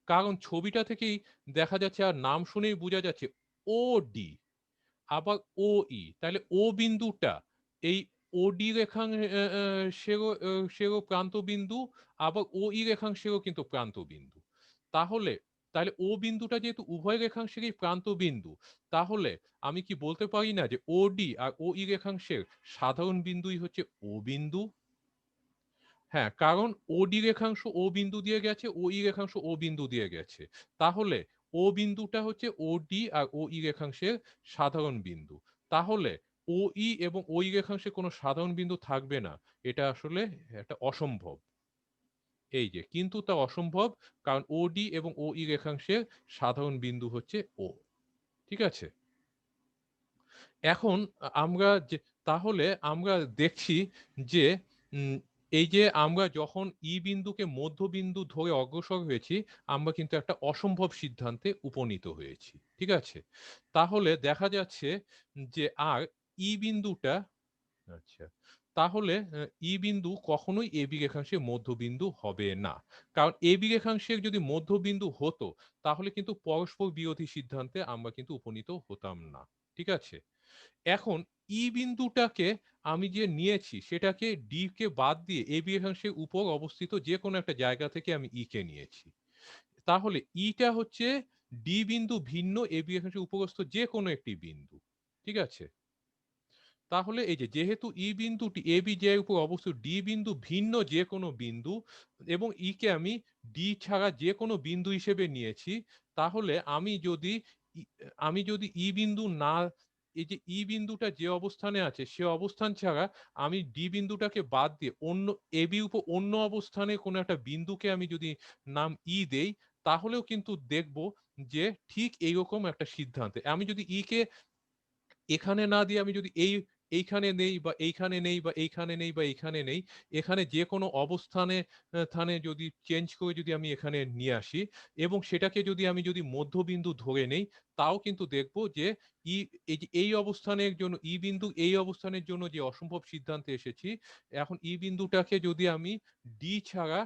কারণ ছবিটা থেকেই দেখা যাচ্ছে, আর নাম শুনেই বোঝা যাচ্ছে ওডি আবার ওই, তাহলে ও বিন্দুটা এই ওডি রেখাংশেরও প্রান্ত বিন্দু, আবার ওই রেখাংশেরও কিন্তু প্রান্ত বিন্দু। তাহলে তাহলে ও বিন্দুটা যেহেতু উভয় রেখাংশেরই প্রান্ত বিন্দু, তাহলে আমি কি বলতে পারি না যে ওডি আর ওই রেখাংশের সাধারণ বিন্দুই হচ্ছে ও বিন্দু? হ্যাঁ, কারণ ওডি রেখাংশ ও বিন্দু দিয়ে গেছে, ওই রেখাংশ ও বিন্দু দিয়ে গেছে। তাহলে ও বিন্দুটা হচ্ছে ওডি আর ওই রেখাংশের সাধারণ বিন্দু। তাহলে ওই এবং ওই রেখাংশে কোনো সাধারণ বিন্দু থাকবে না, এটা আসলে একটা অসম্ভব। এই যে কিন্তু তা অসম্ভব, কারণ ওডি এবং ওই রেখাংশের সাধারণ বিন্দু হচ্ছে ও। ঠিক আছে, এখন আমরা যে তাহলে আমরা দেখছি যে উম, এই যে আমরা যখন ই বিন্দুকে মধ্যবিন্দু ধরে অগ্রসর হয়েছি, আমরা কিন্তু একটা অসম্ভব সিদ্ধান্তে উপনীত হয়েছি। ঠিক আছে, তাহলে দেখা যাচ্ছে যে আর ই বিন্দুটা, আচ্ছা, তাহলে ই বিন্দু কখনোই এবি রেখাংশের মধ্যবিন্দু হবে না। কারণ এবি রেখাংশের যদি মধ্যবিন্দু হতো, তাহলে কিন্তু পরস্পর বিরোধী সিদ্ধান্তে আমরা কিন্তু উপনীত হতাম না। ঠিক আছে, এখন ই বিন্দুটাকে আমি যে নিয়েছি, সেটাকে ডি কে বাদ দিয়ে এবি রেখাংশের উপর অবস্থিত যে কোনো একটা জায়গা থেকে আমি ই কে নিয়েছি। তাহলে ইটা হচ্ছে ডি বিন্দু ভিন্ন এবি রেখাংশের উপরস্থ যে কোনো একটি বিন্দু। ঠিক আছে, তাহলে এই যে যেহেতু ই বিন্দুটি এ বি জে এর উপর অবস্থিত ডি বিন্দু ভিন্ন যে কোনো বিন্দু, এবং ই কে আমি ডি ছাড়া যে কোনো বিন্দু হিসেবে নিয়েছি, তাহলে আমি যদি ই বিন্দু না, এই যে ই বিন্দুটা যে অবস্থানে আছে সে অবস্থান ছাড়া আমি ডি বিন্দুটাকে বাদ দিয়ে অন্য এ বি উপর অন্য অবস্থানে কোনো একটা বিন্দুকে আমি যদি নাম ই দেই, তাহলেও কিন্তু দেখব যে ঠিক এইরকম একটা সিদ্ধান্তে আমি যদি ই কে এখানে না দিয়ে আমি যদি এইখানে নেই বা এইখানে নেই বা এইখানে নেই বা এইখানে নেই, এখানে যে কোনো অবস্থানে স্থানে যদি চেঞ্জ করে যদি আমি এখানে নিয়ে আসি, এবং সেটাকে যদি আমি যদি মধ্যবিন্দু ধরে নেই, তাও কিন্তু দেখব যে ই এই যে এই অবস্থানের জন্য ই বিন্দু এই অবস্থানের জন্য যে অসম্ভব সিদ্ধান্তে এসেছি, এখন ই বিন্দুটাকে যদি আমি ডি ছাড়া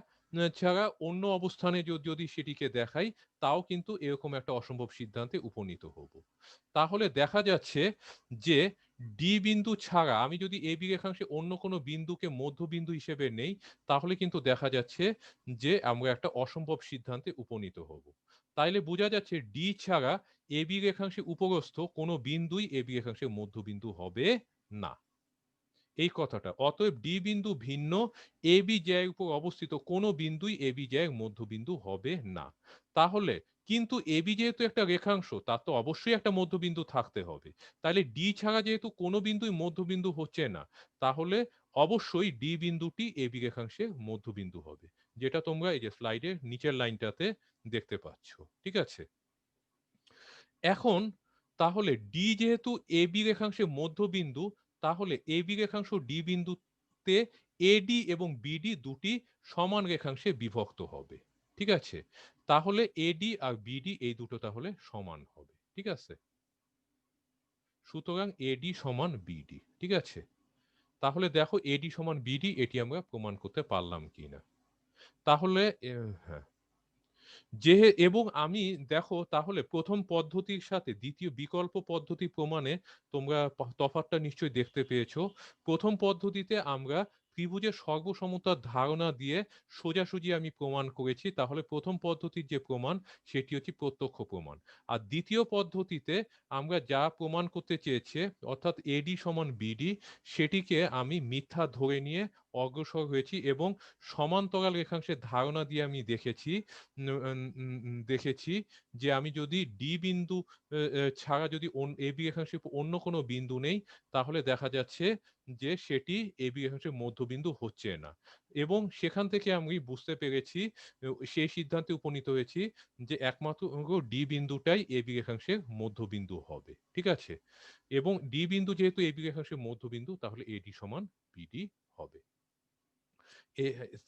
অন্য অবস্থানে যদি সেটিকে দেখাই, তাও কিন্তু এরকম একটা অসম্ভব সিদ্ধান্তে উপনীত হব। তাহলে দেখা যাচ্ছে যে ডি বিন্দু ছাড়া আমি যদি এ বি রেখাংশে অন্য কোনো বিন্দুকে মধ্যবিন্দু হিসেবে নেই, তাহলে কিন্তু দেখা যাচ্ছে যে আমরা একটা অসম্ভব সিদ্ধান্তে উপনীত হব। তাইলে বোঝা যাচ্ছে ডি ছাড়া এ বি রেখাংশে উপরস্থ কোনো বিন্দুই এ বি রেখাংশের মধ্যবিন্দু হবে না, এই কথাটা। অতএব ডি বিন্দু ভিন্ন এ বি জ্যায়ের উপর অবস্থিত কোনো বিন্দুই এ বি জ্যায়ের মধ্যবিন্দু হবে না। তাহলে কিন্তু এ বি যেহেতু একটা রেখাংশ, তার তো অবশ্যই একটা মধ্যবিন্দু থাকতে হবে। তাহলে ডি ছাড়া যেহেতু কোনো বিন্দুই মধ্যবিন্দু হচ্ছে না, তাহলে অবশ্যই ডি বিন্দুটি এ বি রেখাংশের মধ্যবিন্দু হবে, যেটা তোমরা এই যে স্লাইডের নিচের লাইনটাতে দেখতে পাচ্ছ। ঠিক আছে, এখন তাহলে ডি যেহেতু এ বি রেখাংশের মধ্যবিন্দু, তাহলে এ বি রেখাংশ ডি বিন্দুতে এডি এবং বিডি দুটি সমান রেখাংশে বিভক্ত হবে। ঠিক আছে, তাহলে এডি আর বিডি এই দুটো তাহলে সমান হবে। ঠিক আছে, সুতরাং এডি সমান বিডি। ঠিক আছে, তাহলে দেখো এডি সমান বিডি এটি আমরা প্রমাণ করতে পারলাম কিনা। তাহলে হ্যাঁ, যে এবং আমি দেখো তাহলে প্রথম পদ্ধতির সাথে দ্বিতীয় বিকল্প পদ্ধতি প্রমাণে তোমরা তফাৎটা নিশ্চয়ই দেখতে পেয়েছো। প্রথম পদ্ধতিতে আমরা ত্রিভুজের সর্বসমতার ধারণা দিয়ে সোজাসুজি আমি প্রমাণ করেছি, তাহলে প্রথম পদ্ধতির যে প্রমাণ সেটি হচ্ছে প্রত্যক্ষ প্রমাণ। আর দ্বিতীয় পদ্ধতিতে আমরা যা প্রমাণ করতে চেয়েছে অর্থাৎ এডি সমান বিডি সেটিকে আমি মিথ্যা ধরে নিয়ে অগ্রসর হয়েছি এবং সমান্তরাল রেখাংশের ধারণা দিয়ে আমি দেখেছি যে আমি যদি ডি বিন্দু ছাড়া যদি এবি রেখাংশের অন্য কোনো বিন্দু নেই তাহলে দেখা যাচ্ছে যে সেটি এবি রেখাংশের মধ্যবিন্দু হচ্ছে না, এবং সেখান থেকে আমি বুঝতে পেরেছি, সেই সিদ্ধান্তে উপনীত হয়েছি যে একমাত্র ডি বিন্দুটাই এবি রেখাংশের মধ্যবিন্দু হবে। ঠিক আছে, এবং ডি বিন্দু যেহেতু এবি রেখাংশের মধ্যবিন্দু তাহলে এডি সমান বিডি হবে।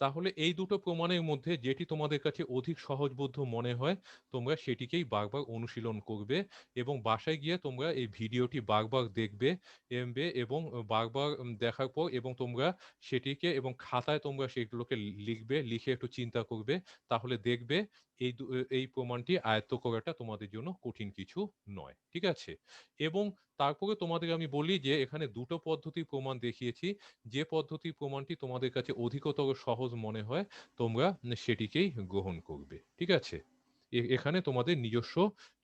তাহলে এই দুটো প্রমাণের মধ্যে যেটি তোমাদের কাছে অধিক সহজবোধ্য মনে হয় তোমরা সেটিকেই বারবার অনুশীলন করবে এবং বাসায় গিয়ে তোমরা এই ভিডিওটি বারবার দেখবে এবং বারবার দেখার পর এবং তোমরা সেটিকে এবং খাতায় তোমরা সেগুলোকে লিখবে, লিখে একটু চিন্তা করবে, তাহলে দেখবে এই প্রমাণটি আয়ত্ত করাটা তোমাদের জন্য কঠিন কিছু নয়। ঠিক আছে, এবং তারপরে তোমাদের আমি বলি যে এখানে দুটো পদ্ধতির প্রমাণ দেখিয়েছি, যে পদ্ধতির প্রমাণটি তোমাদের কাছে অধিকতর সহজ মনে হয় তোমরা সেটিকেই গ্রহণ করবে। ঠিক আছে, এখানে তোমাদের নিজস্ব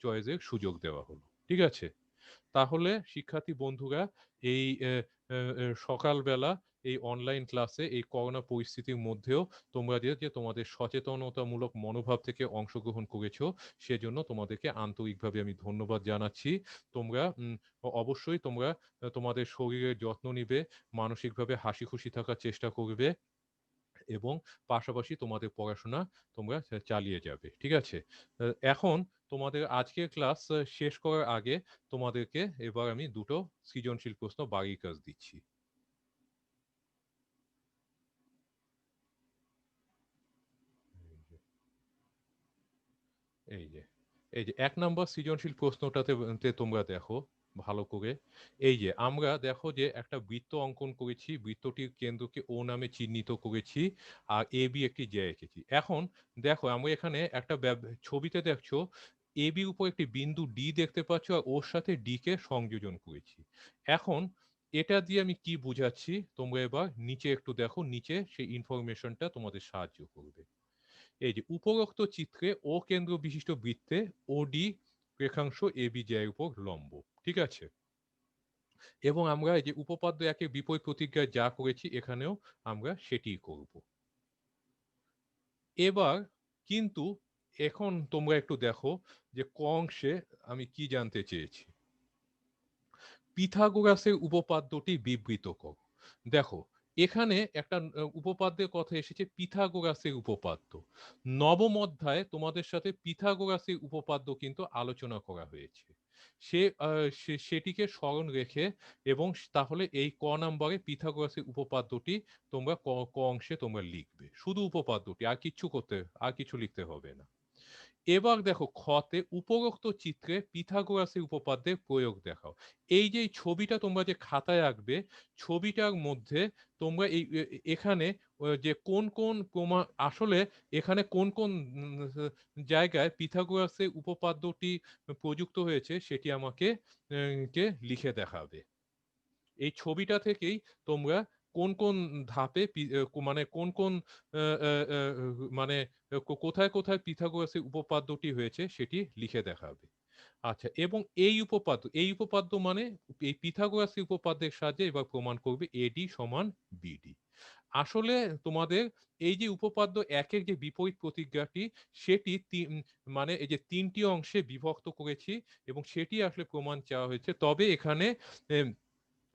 চয়েসের সুযোগ দেওয়া হলো। ঠিক আছে, তাহলে শিক্ষার্থী বন্ধুরা এই সকালবেলা এই অনলাইন ক্লাসে এই করোনা পরিস্থিতির মধ্যেও তোমরা যে তোমাদের সচেতনতামূলক মনোভাব থেকে অংশগ্রহণ করেছো সেজন্য তোমাদেরকে আন্তরিকভাবে আমি ধন্যবাদ জানাচ্ছি। তোমরা অবশ্যই তোমরা তোমাদের শরীরের যত্ন নিবে, মানসিকভাবে হাসি খুশি থাকার চেষ্টা করবে এবং পাশাপাশি তোমাদের পড়াশোনা তোমরা চালিয়ে যাবে। ঠিক আছে, এখন তোমাদের আজকের ক্লাস শেষ করার আগে তোমাদেরকে এবার আমি দুটো সৃজনশীল প্রশ্ন বাড়ির কাজ দিচ্ছি। এই যে এই যে ১ নম্বর সৃজনশীল প্রশ্নটাতে তোমরা দেখো ভালো করে। এই যে আমরা দেখো যে একটা বৃত্ত অঙ্কন করেছি, বৃত্তটির কেন্দ্রকে ও নামে চিহ্নিত করেছি আর AB একটি জ্যা এঁকেছি। এখন দেখো আমরা এখানে একটা ছবিতে দেখছো AB উপর একটি বিন্দু D দেখতে পাচ্ছ আর ওর সাথে D কে সংযোজন করেছি। এখন এটা দিয়ে আমি কি বুঝাচ্ছি তোমরা এবার নিচে একটু দেখো, নিচে সেই ইনফরমেশনটা তোমাদের সাহায্য করবে। এই যে উপরোক্ত চিত্রে ও কেন্দ্র বিশিষ্ট বৃত্তে ওডি রেখাংশ এবি জ্যায়ের উপর লম্ব। ঠিক আছে, এবং আমরা এই যে উপপাদ্য একে বিপরীত প্রতিজ্ঞায় যা করেছি এখানেও আমরা সেটিই করব। এবার কিন্তু এখন তোমরা একটু দেখো যে ক অংশে আমি কি জানতে চেয়েছি। পিথাগোরাসের উপপাদ্যটি বিবৃত কর। দেখো এখানে একটা উপপাদ্যের কথা এসেছে, পিথাগোরাসের উপপাদ্য। নবম অধ্যায়ে তোমাদের সাথে পিথাগোরাসের উপপাদ্য কিন্তু আলোচনা করা হয়েছে। সেটিকে স্মরণ রেখে এবং তাহলে এই ক নাম্বারে পিথাগোরাসের উপপাদ্যটি তোমরা ক অংশে তোমরা লিখবে, শুধু উপপাদ্যটি, আর কিছু লিখতে হবে না। এবার দেখো খতে উপরোক্ত চিত্রে পিথাগোরাসের উপপাদ্যের প্রয়োগ দেখাও। এই যে ছবিটা তোমরা যে খাতায় আঁকবে, ছবিটার মধ্যে তোমরা এখানে যে কোন কোন প্রমাণ আসলে এখানে কোন কোন জায়গায় পিথাগোরাসের উপপাদ্যটি প্রযুক্ত হয়েছে সেটি আমাকে কে লিখে দেখাবে। এই ছবিটা থেকেই তোমরা কোন কোন ধাপে মানে কোন কোন মানে কোথায় কোথায় পিথাগোরাসের উপপাদ্যটি হয়েছে সেটি লিখে দেখাবে। আচ্ছা, এবং এই উপপাদ্য মানে এই পিথাগোরাসের উপপাদ্যের সাহায্যে এবার প্রমাণ করবে এডি সমান বিডি। আসলে তোমাদের এই যে উপপাদ্য একের যে বিপরীত প্রতিজ্ঞাটি সেটি মানে এই যে তিনটি অংশে বিভক্ত করেছি এবং সেটি আসলে প্রমাণ চাওয়া হয়েছে, তবে এখানে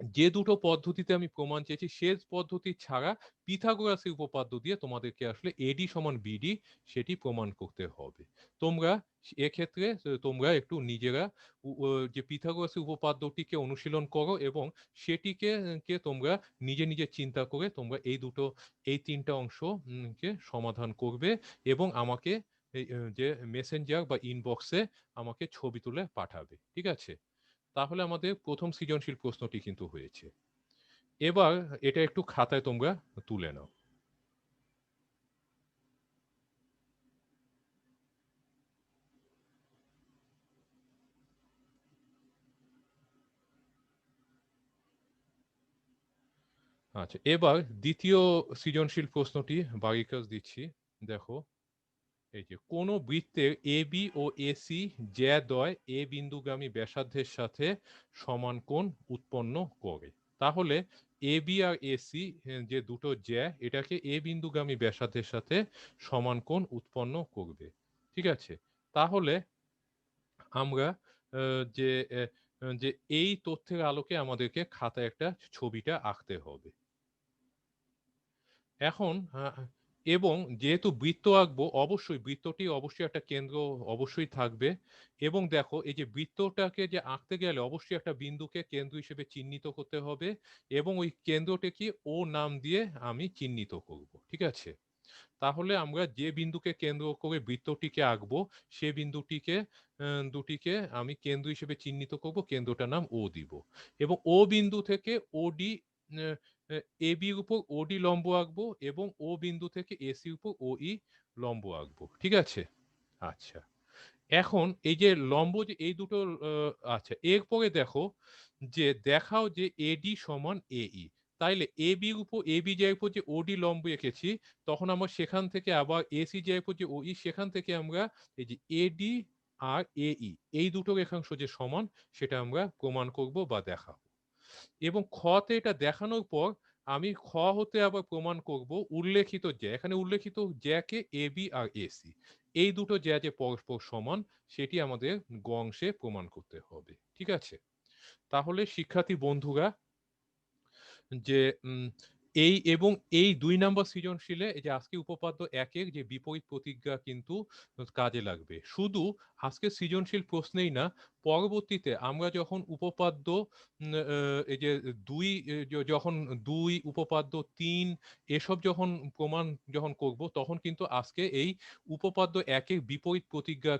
যে দুটো পদ্ধতিতে আমি প্রমাণ চেয়েছি সে পদ্ধতি ছাড়া পিথাগোরাসের উপপাদ্য দিয়ে তোমাদেরকে আসলে এডি সমান বিডি সেটি প্রমাণ করতে হবে। তোমরা এক্ষেত্রে তোমরা একটু নিজেরা যে পিথাগোরাসের উপপাদ্যটিকে অনুশীলন করো এবং সেটিকে তোমরা নিজে নিজে চিন্তা করে তোমরা এই তিনটা অংশ কে সমাধান করবে এবং আমাকে যে মেসেঞ্জার বা ইনবক্সে আমাকে ছবি তুলে পাঠাবে। ঠিক আছে? তাহলে আমাদের প্রথম সৃজনশীল প্রশ্নটি কিন্তু হয়েছে। এবার এটা একটু খাতায় তোমরা তুলে নাও। আচ্ছা, এবার দ্বিতীয় সৃজনশীল প্রশ্নটি বাড়ির কাজ দিচ্ছি। দেখো, এই যে কোনো বৃত্তের এ বি ও এসি জ্যাদ্বয় এ বিন্দুগামী ব্যাসার্ধের সাথে সমান কোণ উৎপন্ন করে। তাহলে এ বি আর এসি যে দুটো জ্যা এটাকে এ বিন্দুগামী ব্যাসার্ধের সাথে সমান কোণ উৎপন্ন করবে। ঠিক আছে? তাহলে আমরা যে যে এই তথ্যের আলোকে আমাদেরকে খাতায় একটা ছবিটা আঁকতে হবে। এখন এবং যেহেতু বৃত্ত আঁকবো অবশ্যই বৃত্তটি অবশ্যই একটা কেন্দ্র অবশ্যই থাকবে এবং দেখো এই যে বৃত্তটাকে যে আঁকতে গেলে অবশ্যই একটা বিন্দুকে কেন্দ্র হিসেবে চিহ্নিত করতে হবে এবং ওই কেন্দ্রটিকে ও নাম দিয়ে আমি চিহ্নিত করব। ঠিক আছে? তাহলে আমরা যে বিন্দুকে কেন্দ্র করে বৃত্তটিকে আঁকবো সে বিন্দুটিকে দুটিকে আমি কেন্দ্র হিসেবে চিহ্নিত করব, কেন্দ্রটার নাম ও দিব এবং ও বিন্দু থেকে ওডি এ বির উপর ওডি লম্ব আঁকবো এবং ও বিন্দু থেকে এসি উপর ও ই লম্ব আঁকবো। ঠিক আছে? আচ্ছা, এখন এই যে লম্ব যে এই দুটো আচ্ছা, এরপরে দেখো যে দেখাও যে এডি সমান এই। তাইলে এ বির উপর এ বি যার উপর যে ওডি লম্ব এঁকেছি তখন আমরা সেখান থেকে আবার এসি যার উপর যে ওই সেখান থেকে আমরা এই যে এডি আর এই এই দুটো রেখাংশ যে সমান সেটা আমরা প্রমাণ করব বা দেখাবো এবং খতে এটা দেখানোর পর আমি খ হতে আবার প্রমাণ করব উল্লেখিত জ্যা, এখানে উল্লেখিত জ্যাকে এ বি আর এসি এই দুটো জ্যা যে পরস্পর সমান সেটি আমাদের গ অংশে প্রমাণ করতে হবে। ঠিক আছে? তাহলে শিক্ষার্থী বন্ধুরা, যে এই এবং এই ২ নাম্বার সৃজনশীলে এই যে আজকে উপপাদ্য ১ এর যে বিপরীত প্রতিজ্ঞা কিন্তু কাজে লাগবে। শুধু আজকের সৃজনশীল প্রশ্নেই না, পরবর্তীতে আমরা যখন উপপাদ্য এই যে ২ যখন ২ উপপাদ্য ৩ এসব যখন প্রমাণ যখন করব তখন কিন্তু আজকে এই উপপাদ্য ১ এর বিপরীত প্রতিজ্ঞা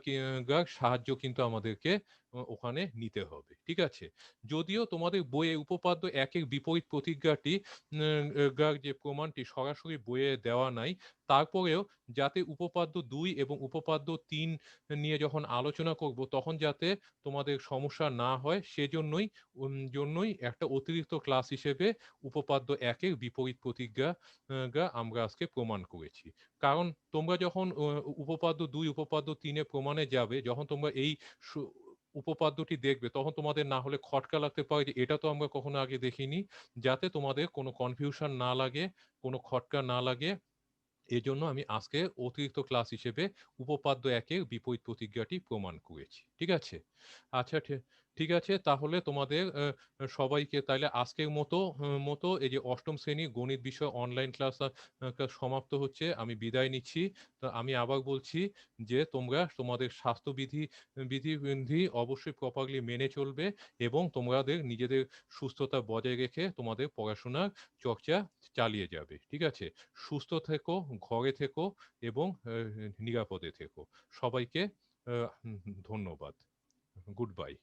সাহায্য কিন্তু আমাদেরকে ওখানে নিতে হবে। ঠিক আছে? যদিও তোমাদের বইয়ে উপপাদ্য ১ এর বিপরীত প্রতিজ্ঞাটি যে প্রমাণটি সরাসরি বইয়ে দেওয়া নাই, তারপরেও যাতে উপপাদ্য ২ এবং উপপাদ্য ৩ নিয়ে যখন আলোচনা করব তখন যাতে তোমাদের সমস্যা না হয় সেজন্যই একটা অতিরিক্ত ক্লাস হিসেবে উপপাদ্য ১ এর বিপরীত প্রতিজ্ঞা আমরা আজকে প্রমাণ করেছি। কারণ তোমরা যখন উপপাদ্য ২, উপপাদ্য ৩ এ প্রমাণে যাবে, যখন তোমরা এই সু উপপাদ্যটি দেখবে তখন তোমাদের না হলে খটকা লাগতে পারে যে এটা তো আমরা কখনো আগে দেখিনি। যাতে তোমাদের কোনো কনফিউশন না লাগে, কোনো খটকা না লাগে, এজন্য আমি আজকে অতিরিক্ত ক্লাস হিসেবে উপপাদ্য ১ এর বিপরীত প্রতিজ্ঞাটি প্রমাণ করেছি। ঠিক আছে? আচ্ছা, ঠিক আছে। তাহলে তোমাদের সবাইকে তাইলে আজকের মতো এই যে ৮ম শ্রেণীর গণিত বিষয় অনলাইন ক্লাস সমাপ্ত হচ্ছে। আমি বিদায় নিচ্ছি। তো আমি আবার বলছি যে তোমরা তোমাদের বিধি অবশ্যই প্রপারলি মেনে চলবে এবং তোমাদের নিজেদের সুস্থতা বজায় রেখে তোমাদের পড়াশোনার চর্চা চালিয়ে যাবে। ঠিক আছে? সুস্থ থেকো, ঘরে থেকো এবং নিরাপদে থেকো। সবাইকে ধন্যবাদ। Good bye.